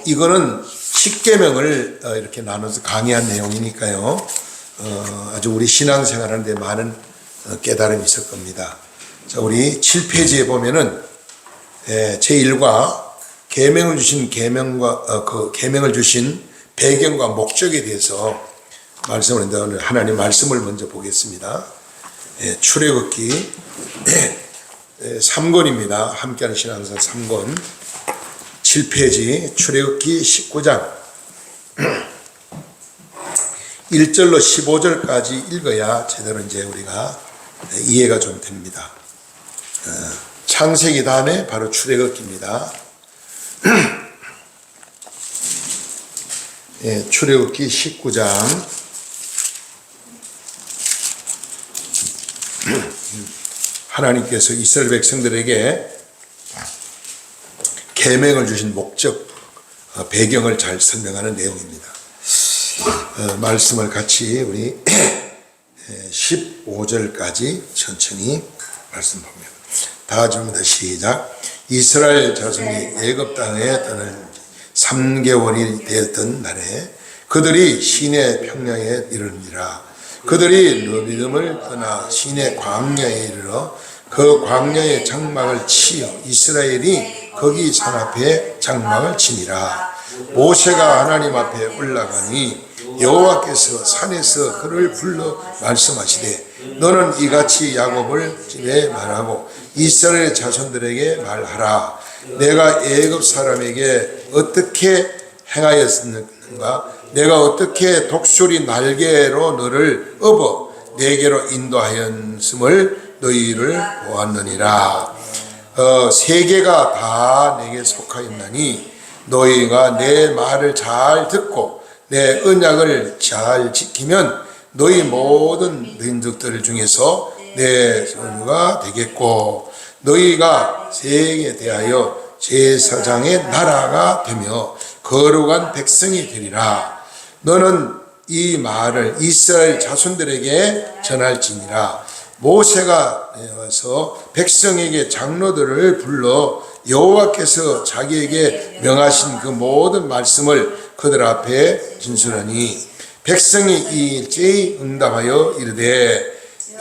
이거는 10계명을 이렇게 나눠서 강의한 내용이니까요. 아주 우리 신앙생활하는데 많은 깨달음이 있을 겁니다. 자, 우리 7페이지에 보면은 제1과 계명을 주신 그 계명을 주신 배경과 목적에 대해서 말씀을 했는데 오늘 하나님 말씀을 먼저 보겠습니다. 출애굽기 3권입니다. 함께하는 신앙사 3권 7페이지 출애굽기 19장 1절로 15절까지 읽어야 제대로 이제 우리가 이해가 좀 됩니다. 창세기 다음에 바로 출애굽기입니다. 출애굽기 19장 하나님께서 이스라엘 백성들에게 계명을 주신 목적, 배경을 잘 설명하는 내용입니다. 말씀을 같이 우리 15절까지 천천히 말씀 봅니다. 다 같이 봅니다. 시작. 이스라엘 자손이 애굽 땅에 떠날 3개월이 되었던 날에 그들이 시내 평야에 이르니라. 그들이 르비딤을 떠나 시내 광야에 이르러 그 광야의 장막을 치어 이스라엘이 거기 산 앞에 장막을 치니라. 모세가 하나님 앞에 올라가니 여호와께서 산에서 그를 불러 말씀하시되 너는 이같이 야곱을 집에 말하고 이스라엘 자손들에게 말하라. 내가 애굽 사람에게 어떻게 행하였는가? 내가 어떻게 독수리 날개로 너를 업어 내게로 인도하였음을 너희를 보았느니라. 세계가 다 내게 속하였나니 너희가 내 말을 잘 듣고 내 언약을 잘 지키면 너희 모든 민족들 중에서 내 소유가 되겠고 너희가 세계에 대하여 제사장의 나라가 되며 거룩한 백성이 되리라. 너는 이 말을 이스라엘 자손들에게 전할지니라. 모세가 와서 백성에게 장로들을 불러 여호와께서 자기에게 명하신 그 모든 말씀을 그들 앞에 진술하니 백성이 일제히 응답하여 이르되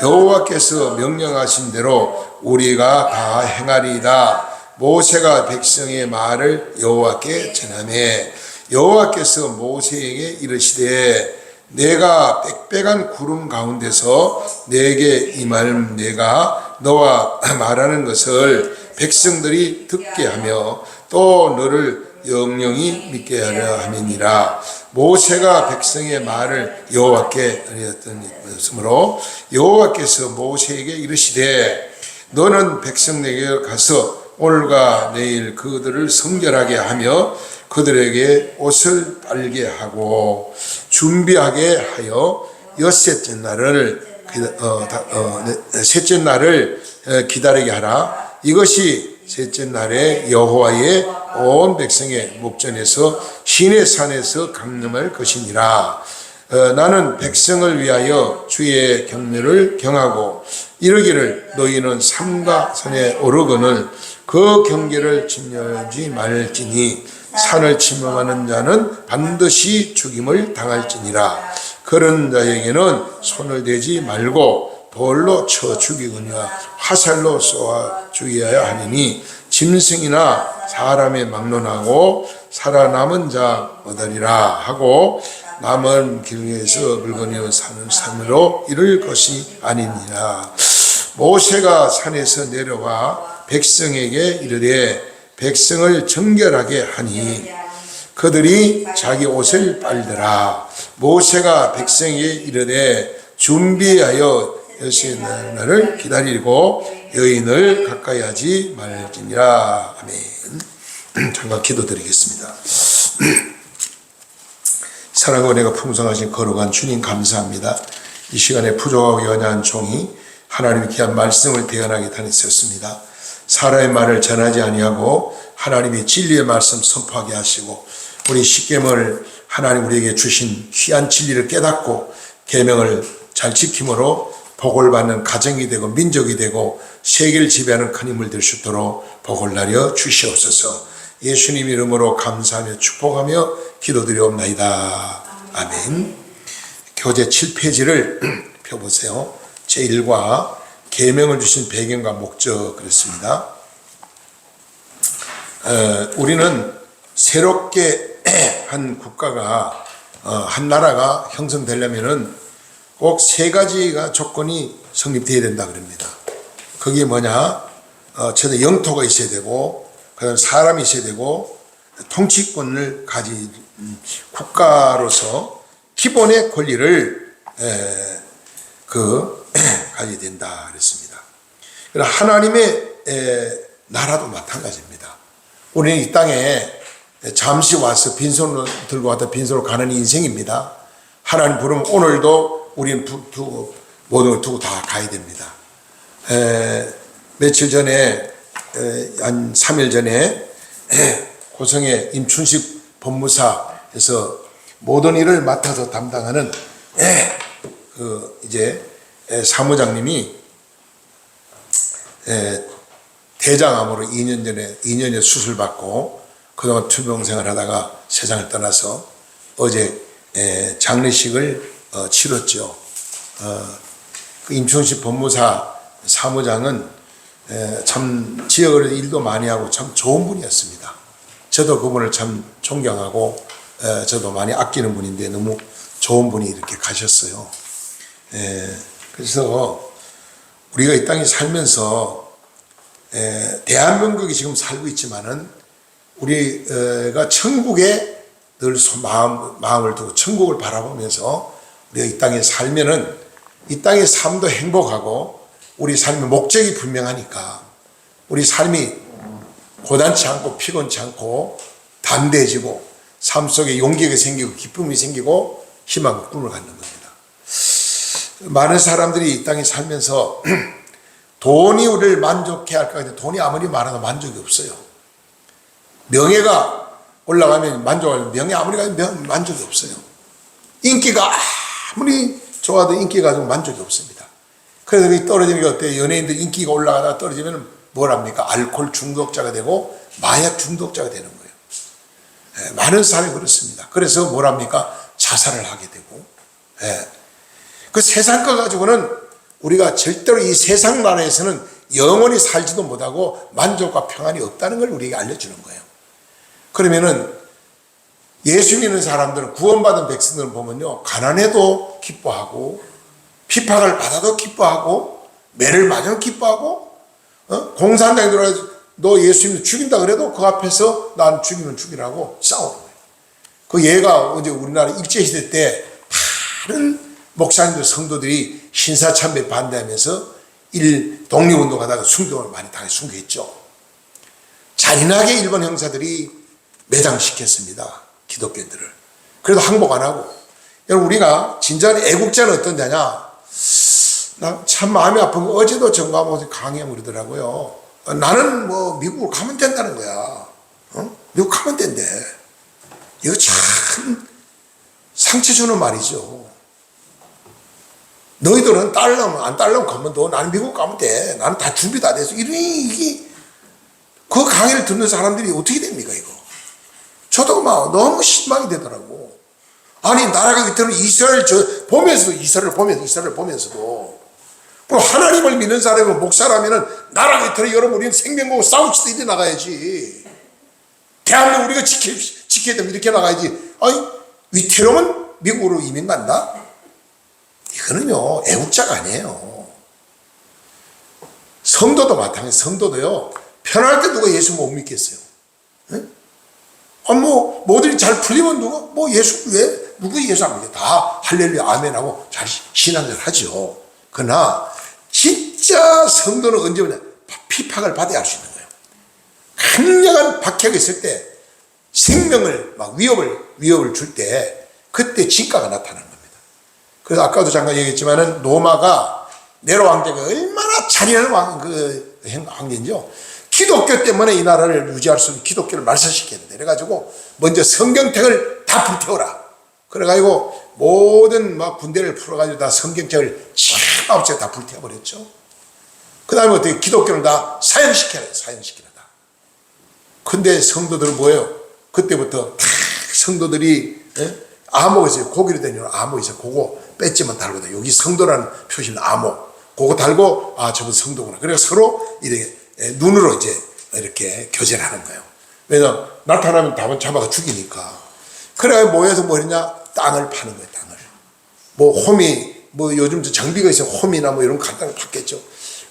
여호와께서 명령하신 대로 우리가 다 행하리이다. 모세가 백성의 말을 여호와께 전하매 여호와께서 모세에게 이르시되 내가 빽빽한 구름 가운데서 내게 임하면 내가 너와 말하는 것을 백성들이 듣게 하며 또 너를 영영히 믿게 하려 함이니라. 모세가 백성의 말을 여호와께 드렸으므로 여호와께서 모세에게 이르시되 너는 백성에게 가서 오늘과 내일 그들을 성결하게 하며 그들에게 옷을 빨게 하고 준비하게 하여 셋째 날을 기다리게 하라. 이것이 셋째 날에 여호와의 온 백성의 목전에서 시내산에서 강림할 것이니라. 나는 백성을 위하여 주의 경례를 경하고 이르기를 너희는 삼가 산에 오르거늘 그 경계를 침범하지 말지니 산을 침범하는 자는 반드시 죽임을 당할지니라. 그런 자에게는 손을 대지 말고 돌로 쳐 죽이거나 화살로 쏘아 죽여야 하니니 짐승이나 사람의 막론하고 살아남은 자 얻으리라 하고 남은 길에서 물건이어 사는 산으로 이를 것이 아니니라. 모세가 산에서 내려와 백성에게 이르되 백성을 정결하게 하니 그들이 자기 옷을 빨더라. 모세가 백성에게 이르되 준비하여 셋째 날을 기다리고 여인을 가까이 하지 말지니라. 아멘. 잠깐 기도드리겠습니다. 사랑과 은혜가 풍성하신 거룩한 주님 감사합니다. 이 시간에 부족하고 연약한 종이 하나님의 귀한 말씀을 대언하게 다녔었습니다. 사람의 말을 전하지 아니하고 하나님의 진리의 말씀 선포하게 하시고 우리 십계명을 하나님 우리에게 주신 귀한 진리를 깨닫고 계명을 잘 지킴으로 복을 받는 가정이 되고 민족이 되고 세계를 지배하는 큰 힘을 될 수 있도록 복을 나려 주시옵소서. 예수님 이름으로 감사하며 축복하며 기도드리옵나이다. 아멘. 교재 7페이지를 펴보세요. 제1과 계명을 주신 배경과 목적 그렇습니다. 우리는 새롭게 한 국가가 한 나라가 형성되려면은 꼭 세 가지가 조건이 성립되어야 된다 그럽니다. 그게 뭐냐? 저도 영토가 있어야 되고, 그다음 사람이 있어야 되고, 통치권을 가진 국가로서 기본의 권리를 가져야 된다 그랬습니다. 하나님의 나라도 마찬가지입니다. 우리는 이 땅에 잠시 와서 빈손으로 들고 왔다 빈손으로 가는 인생입니다. 하나님 부르면 오늘도 우리는 모든 걸 두고 다 가야 됩니다. 며칠 전에 한 3일 전에 고성의 임춘식 법무사에서 모든 일을 맡아서 담당하는 이제 사무장님이 대장암으로 2년에 수술받고 그동안 투병생활 하다가 세상을 떠나서 어제 장례식을 치렀죠. 그 임춘식 법무사 사무장은 참 지역을 일도 많이 하고 참 좋은 분이었습니다. 저도 그분을 참 존경하고 저도 많이 아끼는 분인데 너무 좋은 분이 이렇게 가셨어요. 그래서 우리가 이 땅에 살면서 대한민국이 지금 살고 있지만은 우리가 천국에 늘 마음을 두고 천국을 바라보면서 우리가 이 땅에 살면은 이 땅의 삶도 행복하고 우리 삶의 목적이 분명하니까 우리 삶이 고단치 않고 피곤치 않고 담대해지고 삶 속에 용기가 생기고 기쁨이 생기고 희망과 꿈을 갖는 겁니다. 많은 사람들이 이 땅에 살면서 돈이 우리를 만족해 할까 하는데 돈이 아무리 많아도 만족이 없어요. 명예가 올라가면 만족하면 명예 아무리 가면 만족이 없어요. 인기가 아무리 좋아도 인기가 좀 만족이 없습니다. 그래서 이 떨어지는 게 어때요? 연예인들 인기가 올라가다가 떨어지면 뭘 합니까? 알코올 중독자가 되고 마약 중독자가 되는 거예요. 많은 사람이 그렇습니다. 그래서 뭘 합니까? 자살을 하게 되고. 그 세상 거 가지고는 우리가 절대로 이 세상 나라에서는 영원히 살지도 못하고 만족과 평안이 없다는 걸 우리에게 알려주는 거예요. 그러면은 예수 믿는 사람들은 구원받은 백성들을 보면요, 가난해도 기뻐하고 핍박을 받아도 기뻐하고 매를 맞아도 기뻐하고 공산당에 들어가서 너 예수 믿으면 죽인다 그래도 그 앞에서 난 죽이면 죽이라고 싸우는 거예요. 그 예가 언제 우리나라 일제시대 때 다른 목사님들 성도들이 신사참배 반대하면서 독립운동하다가 순교를 많이 순교했죠. 잔인하게 일본 형사들이 매장시켰습니다. 기독교인들을. 그래도 항복 안 하고. 여러분 우리가 진정한 애국자는 어떤 자냐? 나 참 마음이 아픈 거 어제도 정과목이 강의하고 그러더라고요. 나는 뭐 미국으로 가면 된다는 거야. 미국 가면 된대. 이거 참 상처 주는 말이죠. 너희들은 따르려면 안 따르려면 가면 돼. 나는 미국 가면 돼. 나는 다 준비 다 돼서. 이게 그 강의를 듣는 사람들이 어떻게 됩니까 이거? 저도 막 너무 실망이 되더라고. 아니 나라가 그때는 이스라엘을 보면서도 뭐 하나님을 믿는 사람은 목사라면은 나라 곁에 여러분 우리는 생명 거고 싸우치도 이래 나가야지. 대한민국 우리가 지켜야 되면 이렇게 나가야지. 아니 위태로운 미국으로 이민 간다? 이거는요 애국자가 아니에요. 성도도 마찬가지. 성도도요 편할 때 누가 예수 못 믿겠어요? 뭐들이 잘 풀리면 누구 예수 안 믿게 다 할렐루야 아멘하고 잘 신앙을 하죠. 그러나 진짜 성도는 언제 오냐? 핍박을 받아야 할 수 있는 거예요. 강력한 박해가 있을 때 생명을 막 위협을 줄 때 그때 진가가 나타나는 겁니다. 그래서 아까도 잠깐 얘기했지만은 로마가 네로 황제가 얼마나 잔인한 황제인지요. 기독교 때문에 이 나라를 유지할 수 있는 기독교를 말살시켰는데 그래가지고 먼저 성경책을 다 불태워라. 그래가지고 모든 막 군대를 풀어가지고 다 성경책을 아홉째 다 불태워버렸죠. 그 다음에 어떻게 기독교를 다 사형시켜라. 근데 성도들은 뭐예요? 그때부터 다 성도들이 암호가 있어요. 고기로 된 암호 있어요. 그거 배지만 달고 여기 성도라는 표시는 암호. 그거 달고 저분 성도구나. 그래서 서로 이렇게 눈으로 이제 이렇게 교제를 하는 거예요. 왜냐면 나타나면 답은 잡아가 죽이니까. 그래 모여서 뭐 했냐? 땅을 파는 거예요. 땅을. 뭐 홈이 뭐 요즘 장비가 있어요. 홈이나 뭐 이런 거 간단히 팠겠죠.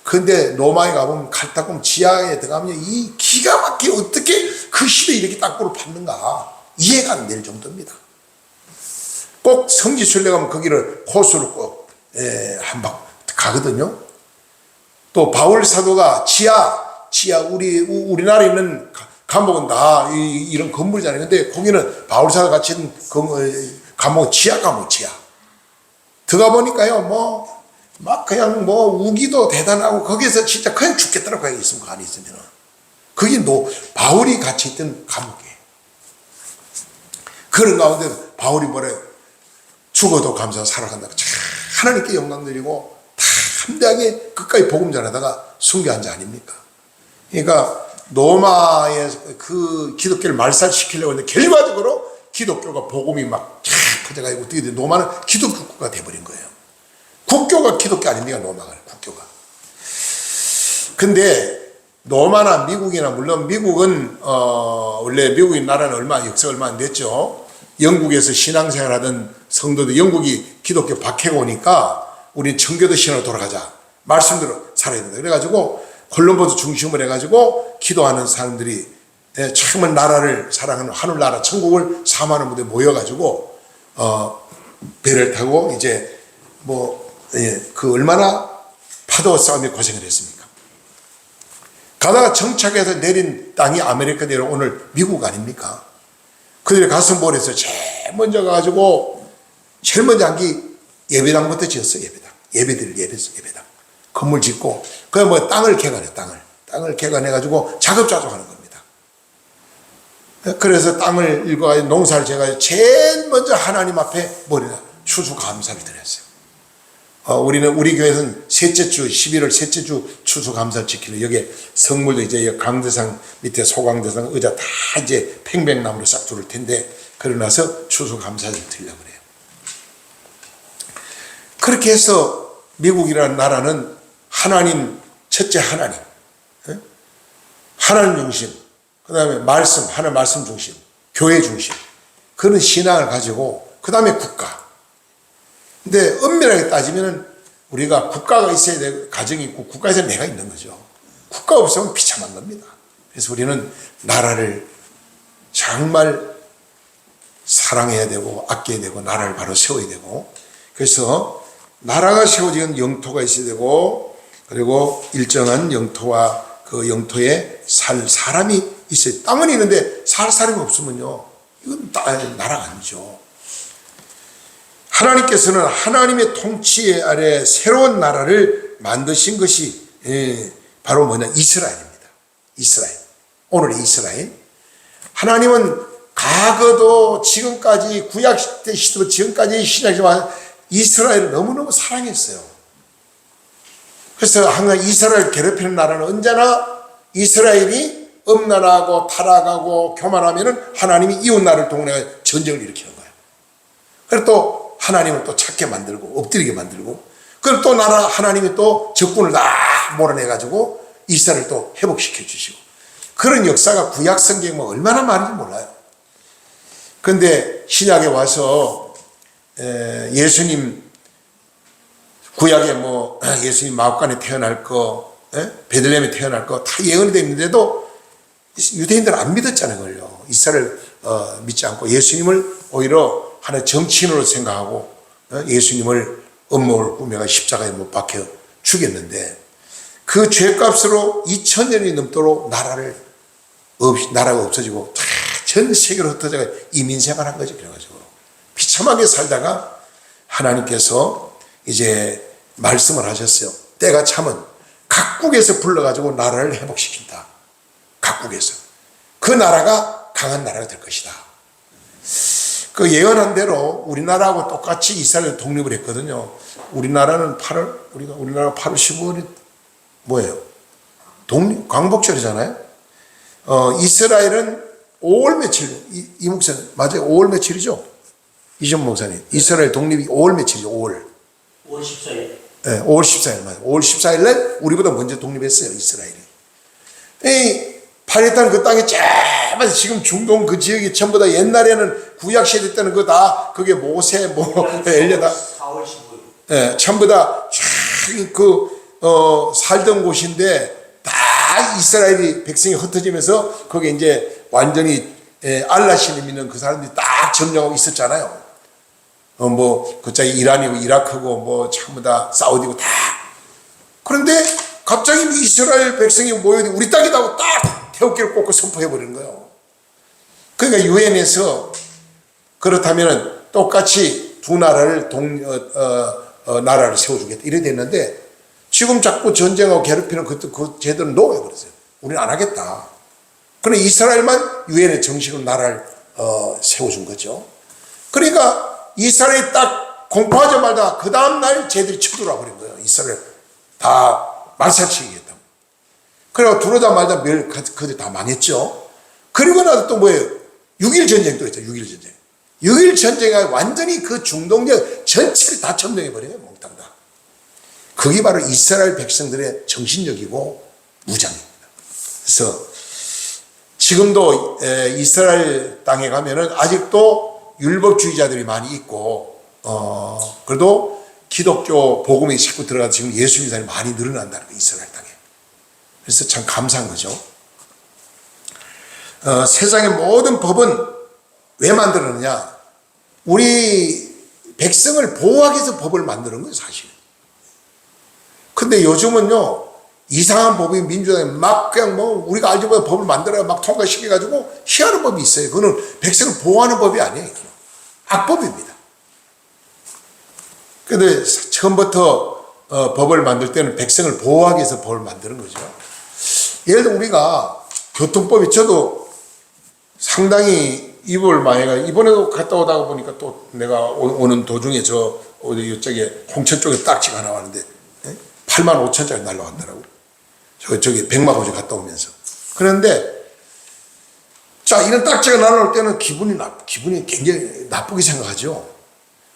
근데 로마에 가보면 칼타공 지하에 들어가면 이 기가 막히게 어떻게 그 시대에 이렇게 땅굴을 팠는가 이해가 안 될 정도입니다. 꼭 성지순례 가면 거기를 코스로 꼭 한방 가거든요. 또 바울 사도가 지하 우리나라에 있는 감옥은 다 이런 건물이잖아요. 근데 거기는 바울 사도 같이 있는 감옥 지하 감옥 지하 들어가 보니까요 막 그냥 우기도 대단하고 거기서 진짜 그냥 죽겠더라고. 거기 있으면 그 안에 있으면 그게 바울이 같이 있던 감옥이에요. 그런 가운데 바울이 뭐래요? 죽어도 감사하고 살아간다고 하나님께 영광 드리고 다 함대하게 끝까지 복음 전하다가 순교한 자 아닙니까? 그러니까 로마의 그 기독교를 말살시키려고 했는데 결과적으로 기독교가 복음이 막 퍼져가지고 어떻게 돼? 로마는 기독교가 돼버린 거예요. 국교가 기독교 아닙니까? 로마가 국교가. 근데 로마나 미국이나 물론 미국은 원래 미국의 나라는 역사가 얼마 안 됐죠. 영국에서 신앙생활하던 성도들 영국이 기독교 박해가 오니까 우리는 청교도 신앙으로 돌아가자. 말씀대로 살아야 된다. 그래가지고 콜럼버스 중심으로 해가지고 기도하는 사람들이 정말 나라를 사랑하는 하늘나라 천국을 사모하는 무대에 모여가지고 배를 타고 이제 그 얼마나 파도 싸움에 고생을 했습니까? 가다가 정착해서 내린 땅이 아메리카 내려 오늘 미국 아닙니까? 그들이 가서 뭘 했어요? 제일 먼저 가가지고 제일 먼저 한 게 예배당부터 지었어요. 예배당 건물 짓고 그냥 땅을 개간해 땅을 개간해가지고 작업자족하는 겁니다. 그래서 땅을 읽어가지고 농사를 지어가지고 제일 먼저 하나님 앞에 추수감사를 드렸어요. 우리 교회에서는 셋째 주 11월 셋째 주 추수감사를 지키는 여기에 성물도 이제 강대상 밑에 소강대상 의자 다 이제 팽백나무로 싹 두를 텐데 그러고 나서 추수감사를 드리려고 그래요. 그렇게 해서 미국이라는 나라는 하나님 첫째 하나님 중심 그 다음에 하나님 말씀 중심 교회 중심 그런 신앙을 가지고 그 다음에 국가. 근데 엄밀하게 따지면은 우리가 국가가 있어야 되고 가정이 있고 국가에서 내가 있는 거죠. 국가 없으면 비참한 겁니다. 그래서 우리는 나라를 정말 사랑해야 되고 아껴야 되고 나라를 바로 세워야 되고 그래서 나라가 세워지는 영토가 있어야 되고 그리고 일정한 영토와 그 영토에 살 사람이 있어요. 땅은 있는데 살 사람이 없으면요 이건 나라가 아니죠. 하나님께서는 하나님의 통치 아래 새로운 나라를 만드신 것이 바로 이스라엘입니다. 이스라엘. 오늘의 이스라엘. 하나님은 과거도 지금까지 구약시대 시대부터 지금까지 신약시대와 이스라엘을 너무너무 사랑했어요. 그래서 항상 이스라엘 괴롭히는 나라는 언제나 이스라엘이 음란하고 타락하고 교만하면은 하나님이 이웃나라를 동원해 전쟁을 일으키는 거예요. 그리고 또 하나님을 또 찾게 만들고 엎드리게 만들고 그럼 또 하나님이 또 적군을 다 몰아내가지고 이스라엘을 또 회복시켜 주시고 그런 역사가 구약 성경에 얼마나 많은지 몰라요. 그런데 신약에 와서 예수님 구약에 예수님 마옥간에 태어날 거 베들레헴에 태어날 거 다 예언이 되어 있는데도 유대인들은 안 믿었잖아요. 그걸요. 이스라엘 믿지 않고 예수님을 오히려 하나의 정치인으로 생각하고 예수님을 음모를 꾸며가 십자가에 못 박혀 죽였는데 그 죄값으로 2000년이 넘도록 나라가 없어지고 다 전 세계로 흩어져가 이민생활한 거죠. 그래가지고 비참하게 살다가 하나님께서 이제 말씀을 하셨어요. 때가 참은 각국에서 불러가지고 나라를 회복시킨다. 각국에서 그 나라가 강한 나라가 될 것이다. 그 예언한 대로 우리나라하고 똑같이 이스라엘 독립을 했거든요. 우리나라는 우리나라 8월 15일이 뭐예요? 광복절이잖아요. 이스라엘은 5월 며칠, 이 목사님, 맞아요? 5월 며칠이죠? 이전 목사님. 이스라엘 독립이 5월 며칠이죠? 5월. 5월 14일. 네, 5월 14일, 맞아요. 5월 14일 날 우리보다 먼저 독립했어요, 이스라엘이. 이 팔레스타인 그 땅에 쫙, 지금 중동 그 지역이 전부 다 옛날에는 구약시대 때는 그거 다, 그게 모세, 엘리야다. 4월 15일. 예, 전부 다 살던 곳인데 다 이스라엘이 백성이 흩어지면서 거기에 이제 완전히 알라신을 믿는 그 사람들이 딱 점령하고 있었잖아요. 그쪽이 이란이고 이라크고 전부 다 사우디고 다. 그런데 갑자기 이스라엘 백성이 모여서 우리 땅이라고 딱 태극기를 꽂고 선포해버리는 거예요. 그러니까 유엔에서 그렇다면 똑같이 두 나라를 나라를 세워주겠다 이래 됐는데 지금 자꾸 전쟁하고 괴롭히는 그 제도는 놓아요. 그러세요. 우리는 안 하겠다. 그런데 이스라엘만 유엔에 정식으로 나라를 세워준 거죠. 그러니까 이스라엘이 딱 공포하자마자 그 다음날 쟤들이 쳐들어와 버린 거예요. 이스라엘 다 말살치겠다고. 그리고 들어오자마자 그들 다 망했죠. 그리고 나서 또 뭐예요? 6.1 전쟁도 있죠. 6.1 전쟁. 6.1 전쟁이 완전히 그 중동 지역 전체를 다 점령해버려요. 몽땅 다. 그게 바로 이스라엘 백성들의 정신력이고 무장입니다. 그래서 지금도 이스라엘 땅에 가면은 아직도 율법주의자들이 많이 있고, 그래도 기독교 복음이 자꾸 들어가서 지금 예수 믿는 사람이 많이 늘어난다는 거예요. 이스라엘 땅에. 그래서 참 감사한 거죠. 세상의 모든 법은 왜 만들었느냐? 우리 백성을 보호하기 위해서 법을 만드는 거예요, 사실. 근데 요즘은요, 이상한 법이 민주당에 막 그냥 우리가 알지 못한 법을 만들어야 막 통과시켜가지고 희한한 법이 있어요. 그거는 백성을 보호하는 법이 아니에요. 악법입니다. 근데 처음부터 법을 만들 때는 백성을 보호하기 위해서 법을 만드는 거죠. 예를 들어 우리가 교통법이 저도 상당히 입을 많이 해가 이번에도 갔다 오다가 보니까 또 내가 오는 도중에 어디 이쪽에 홍천 쪽에 딱지가 하나 왔는데 85,000짜리 날라왔더라고. 저기 백마고지 갔다 오면서. 그런데 자, 이런 딱지가 날아올 때는 기분이 굉장히 나쁘게 생각하죠.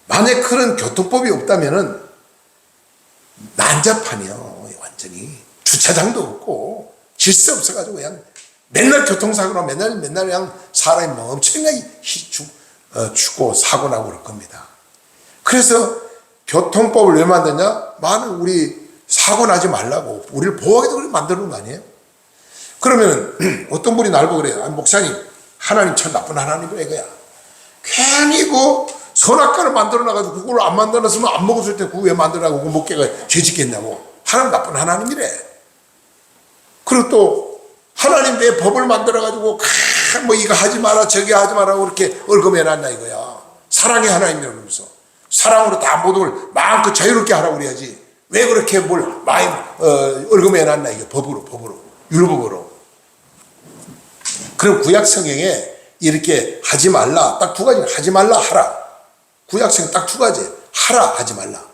만약 그런 교통법이 없다면은 난잡하네요. 완전히 주차장도 없고 질서 없어가지고 그냥 맨날 교통사고로 맨날 그냥 사람이 엄청나게 죽고 사고 나고 그럴 겁니다. 그래서 교통법을 왜 만드냐? 많은 우리 사고 나지 말라고 우리를 보호하기도 그렇게 만드는 거 아니에요? 그러면 어떤 분이 날 보고 그래요. 목사님, 하나님 참 나쁜 하나님이래 이거야. 괜히 그 선악과를 만들어놔가지고 그걸 안 만들었으면 안 먹었을 때 그거 왜 만들어놔고 그 먹게가 죄짓겠냐고. 하나님 나쁜 하나님이래. 그리고 또 하나님 내 법을 만들어가지고 이거 하지 마라 저기 하지 마라고 이렇게 얽어매놨나 이거야. 사랑의 하나님이라고 그러면서 사랑으로 다 모든 걸 마음껏 자유롭게 하라고 그래야지. 왜 그렇게 뭘 많이 얽어매놨나 이게 법으로 율법으로. 그럼 구약 성경에 이렇게 하지 말라 딱 두 가지 하지 말라 하라. 구약 성경 딱 두 가지 하라 하지 말라.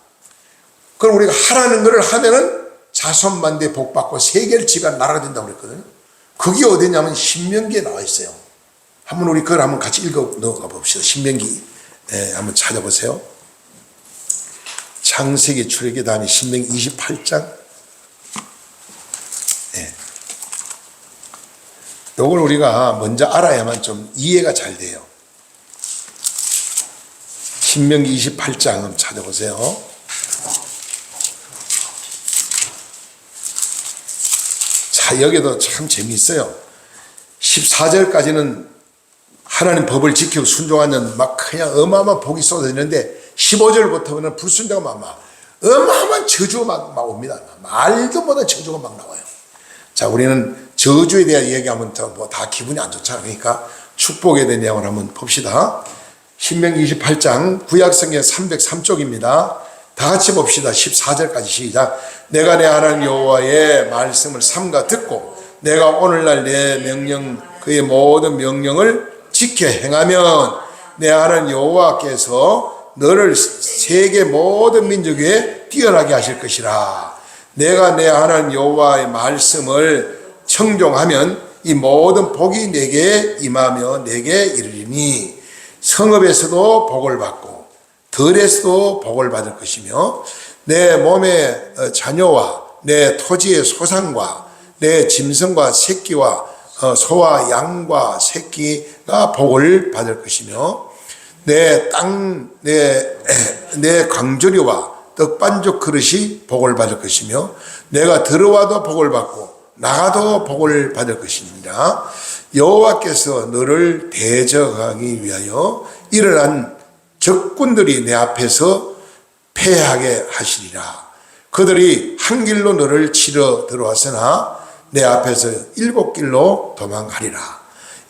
그럼 우리가 하라는 것을 하면은 자손만대 복 받고 세계를 지배하는 나라가 된다고 그랬거든요. 그게 어디냐면 신명기에 나와 있어요. 한번 우리 그걸 한번 같이 읽어 넣어가 봅시다. 신명기 한번 찾아보세요. 창세기 출애굽기 다음에 신명기 28장. 요걸 우리가 먼저 알아야만 좀 이해가 잘 돼요. 신명기 28장 한번 찾아보세요. 자, 여기도 참 재미있어요. 14절까지는 하나님 법을 지키고 순종하는 막 그냥 어마어마한 복이 쏟아지는데 15절부터는 불순종하면 어마어마한 저주가 막 옵니다. 말도 못한 저주가 막 나와요. 자, 우리는 저주에 대한 이야기하면 다 기분이 안 좋잖아요. 그러니까 축복에 대한 내용을 한번 봅시다. 신명기 28장 구약성경 303쪽입니다. 다 같이 봅시다. 14절까지 시작. 내가 내 하나님 여호와의 말씀을 삼가 듣고 내가 오늘날 내 명령 그의 모든 명령을 지켜 행하면 내 하나님 여호와께서 너를 세계 모든 민족 위에 뛰어나게 하실 것이라. 내가 내 하나님 여호와의 말씀을 청종하면 이 모든 복이 내게 임하며 내게 이르리니 성읍에서도 복을 받고 들에서도 복을 받을 것이며 내 몸의 자녀와 내 토지의 소산과 내 짐승과 새끼와 소와 양과 새끼가 복을 받을 것이며 내 땅, 내 강조리와 떡반죽 그릇이 복을 받을 것이며 내가 들어와도 복을 받고 나가도 복을 받을 것이니라. 여호와께서 너를 대적하기 위하여 일어난 적군들이 내 앞에서 패하게 하시리라. 그들이 한 길로 너를 치러 들어왔으나 내 앞에서 7길로 도망가리라.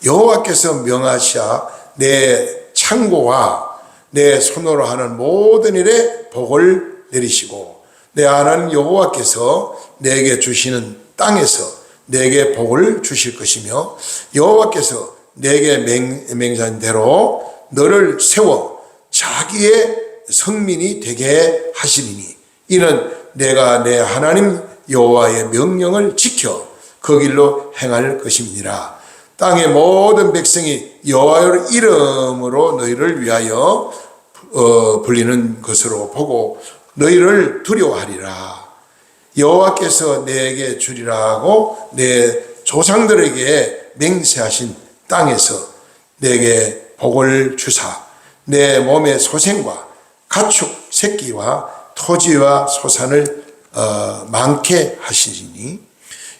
여호와께서 명하시아 내 창고와 내 손으로 하는 모든 일에 복을 내리시고 내 하나님 여호와께서 내게 주시는 땅에서 내게 복을 주실 것이며 여호와께서 내게 맹세한 대로 너를 세워 자기의 성민이 되게 하시리니 이는 내가 내 하나님 여호와의 명령을 지켜 그 길로 행할 것임이니라. 땅의 모든 백성이 여호와의 이름으로 너희를 위하여 불리는 것으로 보고 너희를 두려워하리라. 여호와께서 내게 주리라 하고 내 조상들에게 맹세하신 땅에서 내게 복을 주사 내 몸의 소생과 가축 새끼와 토지와 소산을 많게 하시리니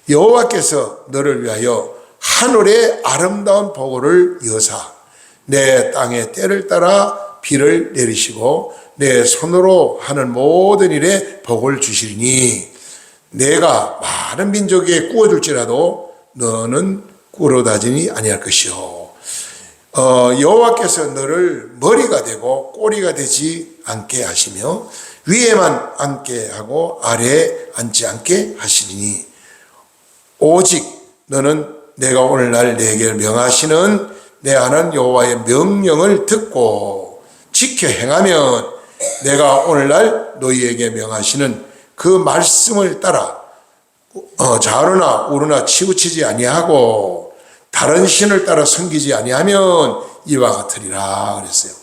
여호와께서 너를 위하여 하늘의 아름다운 보고를 여사 내 땅의 때를 따라 비를 내리시고 내 손으로 하는 모든 일에 복을 주시리니 내가 많은 민족에 구워줄지라도 너는 꾸러다지니 아니할 것이요. 여호와께서 너를 머리가 되고 꼬리가 되지 않게 하시며 위에만 앉게 하고 아래에 앉지 않게 하시리니 오직 너는 내가 오늘날 내게 명하시는 내 하나님 여호와의 명령을 듣고 지켜 행하면 내가 오늘날 너희에게 명하시는 그 말씀을 따라 좌우나 우르나 치우치지 아니하고 다른 신을 따라 섬기지 아니하면 이와 같으리라 그랬어요.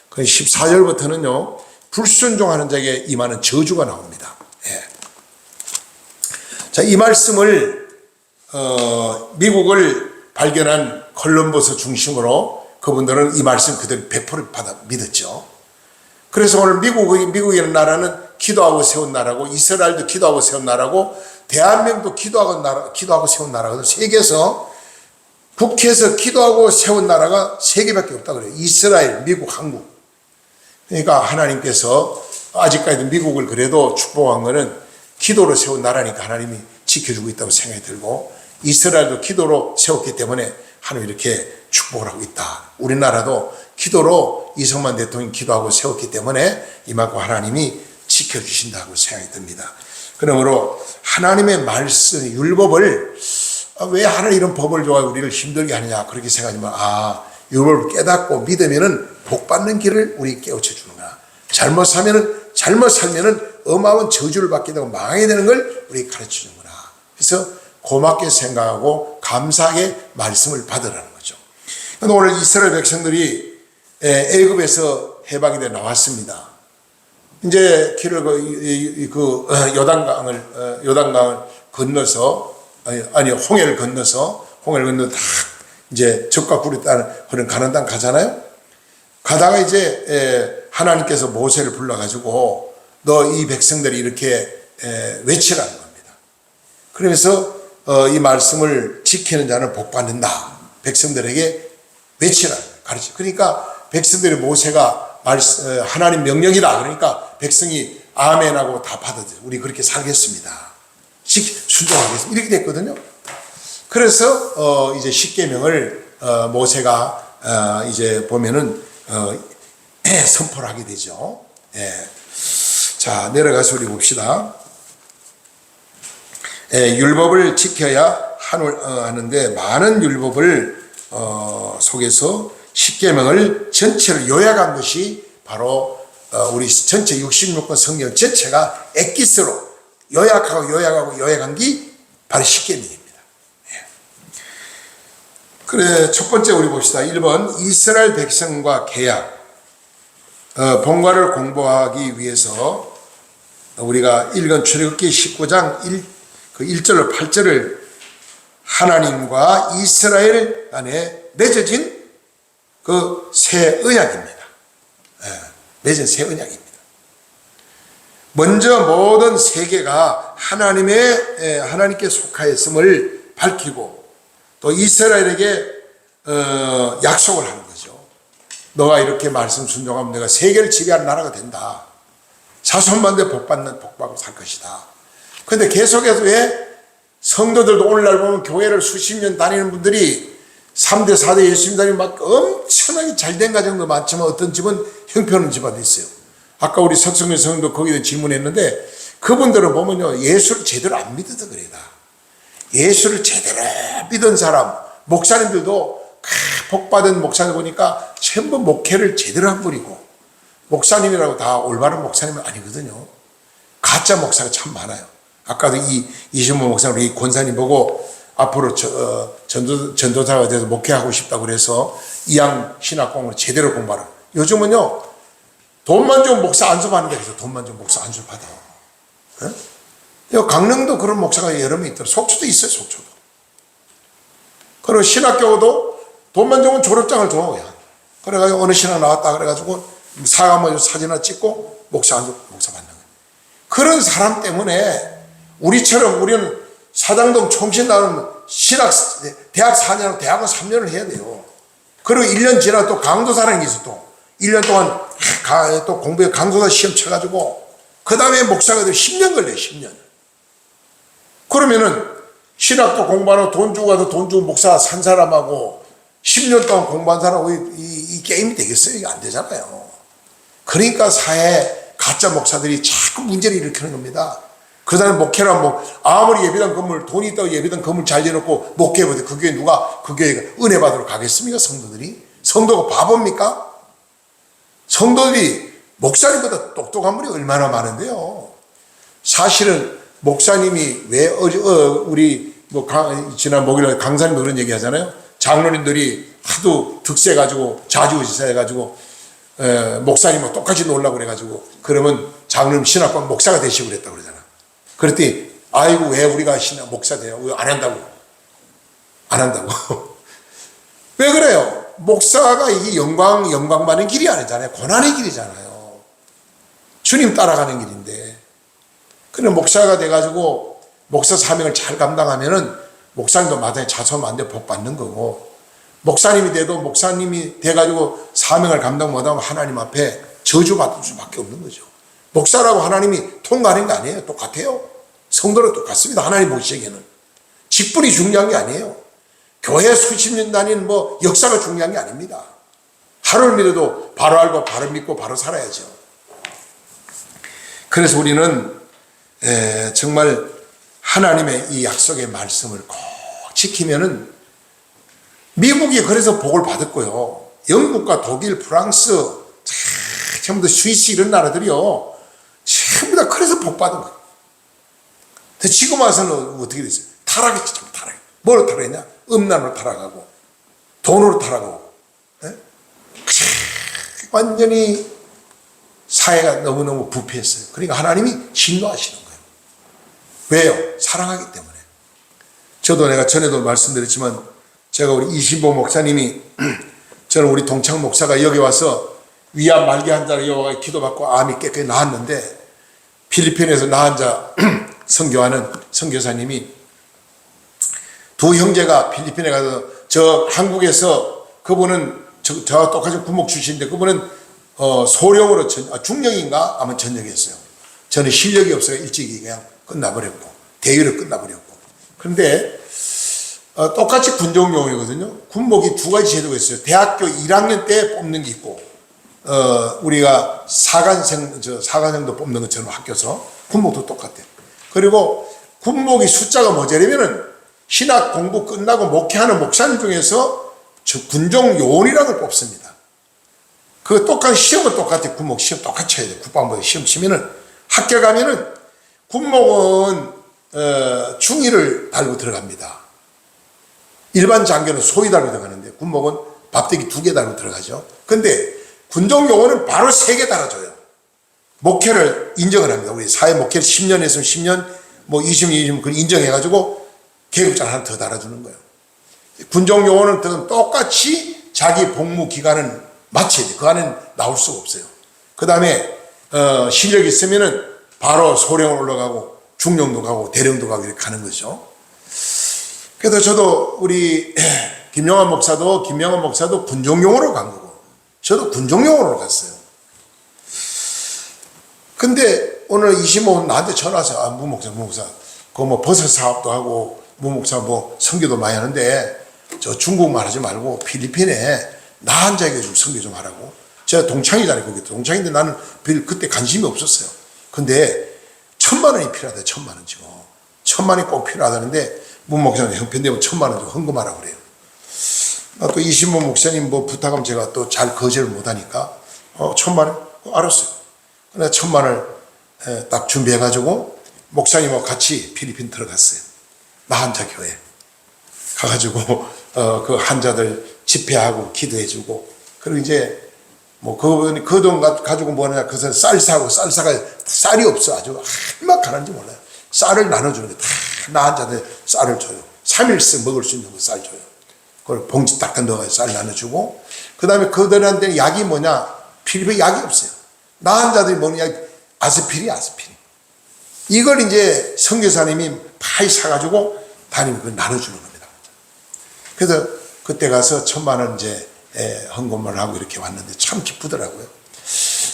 그 14절부터는요 불순종하는 자에게 임하는 저주가 나옵니다. 예. 자, 이 말씀을 미국을 발견한 콜럼버스 중심으로 그분들은 이 말씀 그대로 100% 받아 믿었죠. 그래서 오늘 미국이라는 나라는 기도하고 세운 나라고 이스라엘도 기도하고 세운 나라고 대한민국도 기도하고 세운 나라거든요. 세계에서 북해에서 기도하고 세운 나라가 세 개밖에 없다 그래요. 이스라엘, 미국, 한국. 그러니까 하나님께서 아직까지도 미국을 그래도 축복한 거는 기도로 세운 나라니까 하나님이 지켜주고 있다고 생각이 들고 이스라엘도 기도로 세웠기 때문에 하나님이 이렇게 축복을 하고 있다. 우리나라도 기도로 이승만 대통령이 기도하고 세웠기 때문에 이만큼 하나님이 지켜주신다고 생각이 듭니다. 그러므로 하나님의 말씀, 율법을 왜 하나님 이런 법을 줘가지고 우리를 힘들게 하느냐 그렇게 생각하지만 율법을 깨닫고 믿으면은 복 받는 길을 우리 깨우쳐 주는구나. 잘못 살면은 어마어마한 저주를 받게 되고 망하게 되는 걸 우리 가르쳐 주는구나. 그래서 고맙게 생각하고 감사하게 말씀을 받으라는 거죠. 그런데 오늘 이스라엘 백성들이 애굽에서 해방이 돼 나왔습니다. 이제 길을 요단강을 건너서 홍해를 건너서 다 이제 적과 꿀이 따는 그런 가나안 땅 가잖아요. 가다가 이제 하나님께서 모세를 불러가지고 너 이 백성들이 이렇게 외치라는 겁니다. 그러면서 이 말씀을 지키는 자는 복 받는다. 백성들에게 외치라는 거예요. 가르쳐. 그러니까 백성들이 모세가 하나님 명령이다. 그러니까 백성이 아멘하고 다 받아들여. 우리 그렇게 살겠습니다. 순종하겠습니다. 이렇게 됐거든요. 그래서 이제 십계명을 모세가 이제 보면은 선포를 하게 되죠. 예. 자, 내려가서 우리 봅시다. 율법을 지켜야 하는데 많은 율법을 속에서 십계명을 전체를 요약한 것이 바로 우리 전체 66권 성경 전체가 엑기스로 요약한 게 바로 십계명입니다. 그래, 첫 번째 우리 봅시다. 1번 이스라엘 백성과 계약. 본과를 공부하기 위해서 우리가 읽은 출애굽기 19장 1절로 8절을 하나님과 이스라엘 간에 맺어진 그 새 언약입니다. 맺은 새 언약입니다. 먼저 모든 세계가 하나님께 속하였음을 밝히고 또 이스라엘에게 약속을 하는 거죠. 너가 이렇게 말씀 순종하면 내가 세계를 지배하는 나라가 된다. 자손만대 복받고 살 것이다. 그런데 계속해서 왜 성도들도 오늘날 보면 교회를 수십 년 다니는 분들이 3대, 4대 예수님 다니면 막 엄청나게 잘된 가정도 많지만 어떤 집은 형편없는 집안도 있어요. 아까 우리 석성현 성도 거기에 질문했는데 그분들은 보면요, 예수를 제대로 안 믿어서 그래다. 예수를 제대로 믿은 사람, 목사님들도 복받은 목사들 보니까 전부 목회를 제대로 한 분이고 목사님이라고 다 올바른 목사님은 아니거든요. 가짜 목사가 참 많아요. 아까도 이신모 목사님 우리 권사님 보고 앞으로 전도사가 돼서 목회하고 싶다고 그래서 이양 신학공을 제대로 공부하라. 요즘은요, 돈만 좀 목사 안수받는 데 그래서 돈만 좀 목사 안수 받아. 강릉도 그런 목사가 여러 명 있더라고요. 속초도 있어요, 속초도. 그리고 신학교도 돈만 주면 졸업장을 줘. 그래가지고 어느 신학 나왔다 그래가지고 사과만 사진 하나 찍고 목사 받는 거예요. 그런 사람 때문에 우리는 사당동 총신 나오면 대학 4년, 대학은 3년을 해야 돼요. 그리고 1년 지나 또 강도사라는 게 있어. 또 1년 동안 또 공부해 강도사 시험 쳐가지고 그 다음에 목사가 되면 10년 걸려요. 10년. 그러면은 신학도 공부하고 돈 주고 가서 돈 주고 목사 산 사람하고 10년 동안 공부한 사람하고 이 게임이 되겠어요? 이게 안 되잖아요. 그러니까 사회에 가짜 목사들이 자꾸 문제를 일으키는 겁니다. 그 사람 목회란 아무리 예비당 건물 돈이 있다고 예비당 건물 잘 지어놓고 목회해보는데 그 교회 누가 그 교회가 은혜 받으러 가겠습니까? 성도들이? 성도가 바보입니까? 성도들이 목사님보다 똑똑한 분이 얼마나 많은데요. 사실은 목사님이 왜 우리 지난 목요일에 강사님도 그런 얘기 하잖아요. 장로님들이 하도 득세해가지고 자주지사해가지고 목사님하고 똑같이 놀라고 그래가지고 그러면 장로님 신학관 목사가 되시고 그랬다고 그러잖아. 그랬더니 아이고 왜 우리가 목사 돼요? 왜 안 한다고? 안 한다고. 왜 그래요? 목사가 이게 영광 받는 길이 아니잖아요. 고난의 길이잖아요. 주님 따라가는 길인데. 근데 목사가 돼가지고 목사 사명을 잘 감당하면은 목사님도 마땅히 자손만대 복 받는 거고, 목사님이 돼도 목사님이 돼가지고 사명을 감당 못하면 하나님 앞에 저주받을 수밖에 없는 거죠. 목사라고 하나님이 통과하는 거 아니에요. 똑같아요. 성도는 똑같습니다. 하나님 보시기에는. 직분이 중요한 게 아니에요. 교회 수십 년 다니는 역사가 중요한 게 아닙니다. 하루를 믿어도 바로 알고 바로 믿고 바로 살아야죠. 그래서 우리는 정말 하나님의 이 약속의 말씀을 꼭 지키면은 미국이 그래서 복을 받았고요. 영국과 독일, 프랑스, 전부 다 스위스 이런 나라들이요. 전부 다 그래서 복 받은 거예요. 근데 지금 와서는 어떻게 됐어요? 타락했지, 좀 타락. 뭐로 타락했냐? 음란으로 타락하고, 돈으로 타락하고, 완전히 사회가 너무너무 부패했어요. 그러니까 하나님이 진노하시는 거예요. 왜요? 사랑하기 때문에. 저도 내가 전에도 말씀드렸지만 제가 우리 이신보 목사님이 저는 우리 동창 목사가 여기 와서 위암 말기 환자를 여호와가 기도받고 암이 깨끗이 나았는데 필리핀에서 나 환자 선교하는 선교사님이 두 형제가 필리핀에 가서 저 한국에서 그분은 저와 똑같이 군목 출신인데 그분은 소령으로 중령인가 아마 전역했어요. 저는 실력이 없어요. 일찍이 그냥 끝나버렸고 대위로 끝나버렸고. 그런데 똑같이 군종용이거든요. 군목이 두 가지 제도가 있어요. 대학교 1학년 때 뽑는 게 있고 우리가 사관생도 뽑는 것처럼 학교에서 군목도 똑같아요. 그리고 군목이 숫자가 모자라면은 신학 공부 끝나고 목회하는 목사님 중에서 군종 요원이라는 걸 뽑습니다. 그 똑같은 시험은 똑같아요. 군목 시험 똑같이 쳐야 돼요. 국방부에 시험 치면은 합격하면은 군목은 중위를 달고 들어갑니다. 일반 장교는 소위 달고 들어가는데 군목은 밥대기 2개 달고 들어가죠. 근데 군종요원은 바로 3개 달아줘요. 목회를 인정을 합니다. 우리 사회 목회를 10년 했으면 10년, 뭐 20년 그걸 인정해가지고 계급장 하나 더 달아주는 거예요. 군종요원은 똑같이 자기 복무 기간은 마쳐야 돼. 그 안에는 나올 수가 없어요. 그 다음에 실력이 있으면은 바로 소령을 올라가고 중령도 가고 대령도 가고 이렇게 가는 거죠. 그래서 저도 우리 김명환 목사도 군종용으로 간 거고 저도 군종용으로 갔어요. 근데 오늘 25분 나한테 전화 와서 무 목사 그거 뭐 버섯 사업도 하고 무 목사 뭐 선교도 많이 하는데 저 중국말 하지 말고 필리핀에 나 한자에게 좀 선교 좀 하라고. 제가 동창이잖아요. 거기 동창인데 나는 별 그때 관심이 없었어요. 근데 1,000만 원이 필요하다. 1,000만 원 지금 1,000만 원이 꼭 필요하다는데 문 목사님 형편되면 1,000만 원 좀 헌금하라고 그래요. 또 20문 목사님 뭐 부탁하면 제가 또 잘 거절을 못하니까 1,000만 원? 알았어요. 그래서 1,000만 원을 딱 준비해가지고 목사님하고 같이 필리핀 들어갔어요. 나한자 교회 가가지고 그 한자들 집회하고 기도해주고 그리고 이제 뭐 그 돈 가지고 뭐 하냐 그래서 쌀 사고 쌀사가 쌀이 없어 아주 얼마나 가난지 몰라요. 쌀을 나눠주는 게 다 나한자들 쌀을 줘요. 3일씩 먹을 수 있는 거 쌀 줘요. 그걸 봉지 딱 넣어가지고 쌀 나눠주고 그 다음에 그들한테는 약이 뭐냐 필리핀 약이 없어요. 나한자들이 뭐냐 아스피린 이걸 이제 선교사님이 파이 사가지고 다니면 그걸 나눠주는 겁니다. 그래서 그때 가서 1,000만 원 이제 헌금을 하고 이렇게 왔는데 참 기쁘더라고요.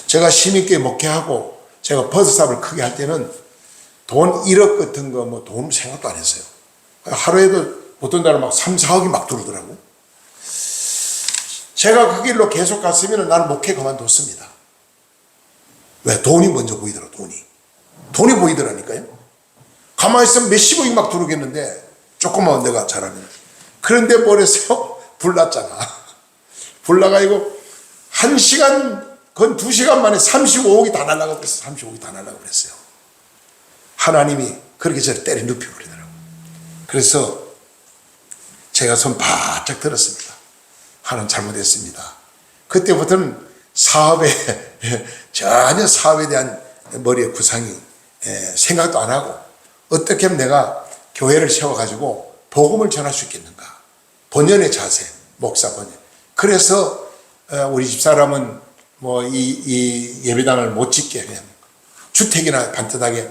제가 심있게 목회하고 제가 버섯삽을 크게 할 때는 돈 1억 같은 거 뭐 돈 생각도 안 했어요. 하루에도 어떤 날은 막 3, 4억이 막 들어오더라고. 제가 그 길로 계속 갔으면 나는 목회 그만뒀습니다. 왜? 돈이 먼저 보이더라. 돈이 보이더라니까요. 가만히 있으면 몇십억이 막 들어오겠는데 조금만 내가 잘하면. 그런데 뭐랬어요? 불났잖아. 불나가지고 1시간, 건 2시간 만에 35억이 다 날라가 버렸어요. 35억이 다 날라가 버렸어요. 하나님이 그렇게 저를 때려 눕혀버리더라고요. 그래서 제가 손 바짝 들었습니다. 하나님 잘못했습니다. 그때부터는 전혀 사업에 대한 머리에 구상이 생각도 안 하고 어떻게 하면 내가 교회를 세워가지고 복음을 전할 수 있겠는가. 본연의 자세, 목사 본연. 그래서 우리 집사람은 뭐 이 예배당을 못 짓게 그냥 주택이나 반듯하게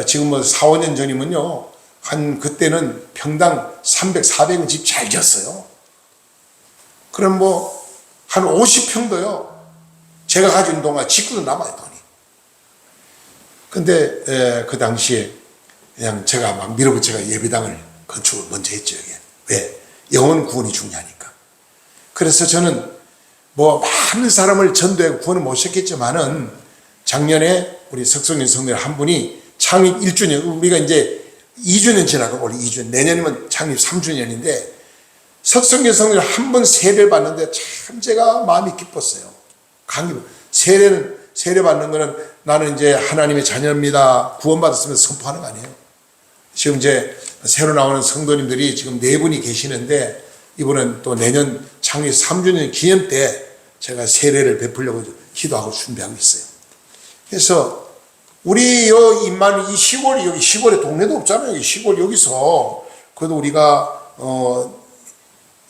지금 뭐 4, 5년 전이면요 한 그때는 평당 300, 400은 집 잘 지었어요. 그럼 뭐 한 50평도요 제가 가진 동안 짓고도 남아요 돈이. 근데 그 당시에 그냥 제가 막 밀어붙여가 예배당을 건축을 먼저 했죠. 이게. 왜? 영혼 구원이 중요하니까. 그래서 저는 뭐 많은 사람을 전도해 구원을 못 시켰지만은 작년에 우리 석성인 성도님 한 분이 창립 1주년, 우리가 이제 2주년 지나고 원래 2주년, 내년이면 창립 3주년인데 석성인 성도님 한 번 세례를 받는데 참 제가 마음이 기뻤어요. 세례 받는 거는 나는 이제 하나님의 자녀입니다. 구원받았으면 선포하는 거 아니에요. 지금 이제 새로 나오는 성도님들이 지금 4분이 계시는데 이분은 또 내년 창립 3주년 기념 때 제가 세례를 베풀려고 기도하고 준비하고 있어요. 그래서 우리 이 시골이 여기 시골에 동네도 없잖아요. 시골 여기서 그래도 우리가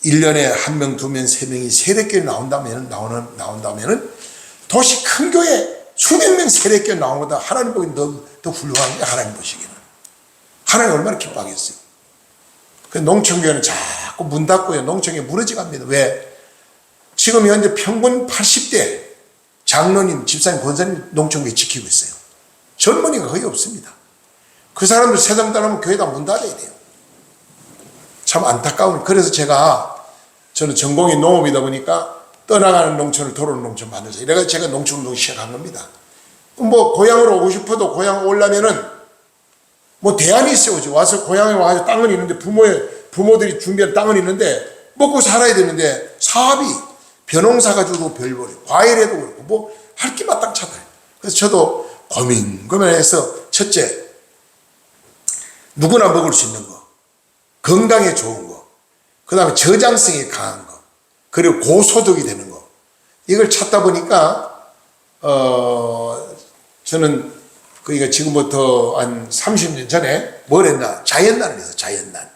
1년에 1명, 2명, 3명이 세례교회 나온다면은 도시 큰 교회 수백 명 세례교회 나오는 것보다 하나님 보기엔 더 훌륭한 게 하나님 보시기는. 하나님 얼마나 기뻐하겠어요. 그 농촌교회는 자꾸 문 닫고요. 농촌교회 무너져 갑니다. 왜? 지금 현재 평균 80대 장로님, 집사님, 권사님 농촌교회 지키고 있어요. 젊은이가 거의 없습니다. 그 사람들 세상 따르면 교회 다 문 닫아야 돼요. 참 안타까운. 그래서 저는 전공이 농업이다 보니까 떠나가는 농촌을 돌아오는 농촌 만들자. 이래가 제가 농촌 운동 시작한 겁니다. 뭐 고향으로 오고 싶어도 고향 오려면은 뭐 대안이 있어요. 와서 고향에 와서 땅은 있는데 부모들이 준비한 땅은 있는데 먹고 살아야 되는데 사업이 벼농사 가지고 별벌이 과일에도 그렇고 뭐 할 게 마땅찮아요. 그래서 저도 고민해서 첫째 누구나 먹을 수 있는 거, 건강에 좋은 거, 그 다음에 저장성이 강한 거, 그리고 고소득이 되는 거, 이걸 찾다 보니까 저는 그러니까 지금부터 한 30년 전에 뭘 했나, 자연난을 해서 자연난.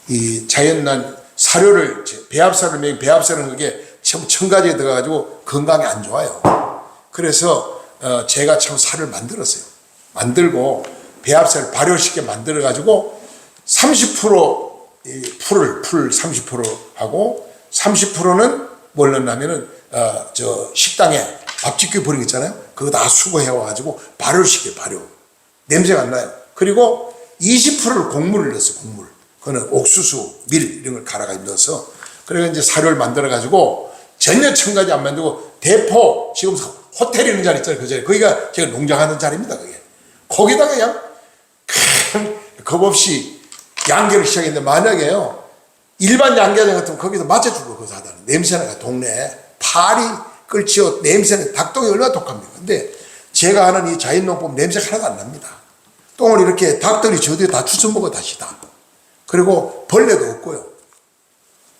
이 자연난 사료를, 배합사를 먹이, 배합사는 그게 첨가제에 들어가가지고 건강에 안 좋아요. 그래서 제가 참 살을 만들었어요. 만들고 배합사를 발효시켜 만들어가지고 30% 풀 30% 하고 30%는 뭘 넣냐면은 저 식당에 밥 짓게 버린 거 있잖아요. 그거 다 수거해와가지고 발효시켜 발효. 냄새가 안 나요. 그리고 20%를 곡물을 넣었어요. 곡물. 그거는 옥수수, 밀 이런 걸 갈아가지고 넣어서 그래서 이제 사료를 만들어가지고 전혀 첨가제 안 만들고 대포 지금 호텔 있는 자리 있잖아요. 그 자리 거기가 제가 농장하는 자리입니다. 그게 거기다가 그냥 겁 없이 양계를 시작했는데 만약에요 일반 양계장 같으면 거기서 맞춰주고 그거 하다는 냄새나가 동네에 파리 끌치어 냄새는 닭똥이 얼마나 독합니까? 근데 제가 하는 이 자연농법 냄새 하나도 안 납니다. 똥을 이렇게 닭들이 저뒤에 다 주워 먹어 다시 다. 그리고 벌레도 없고요.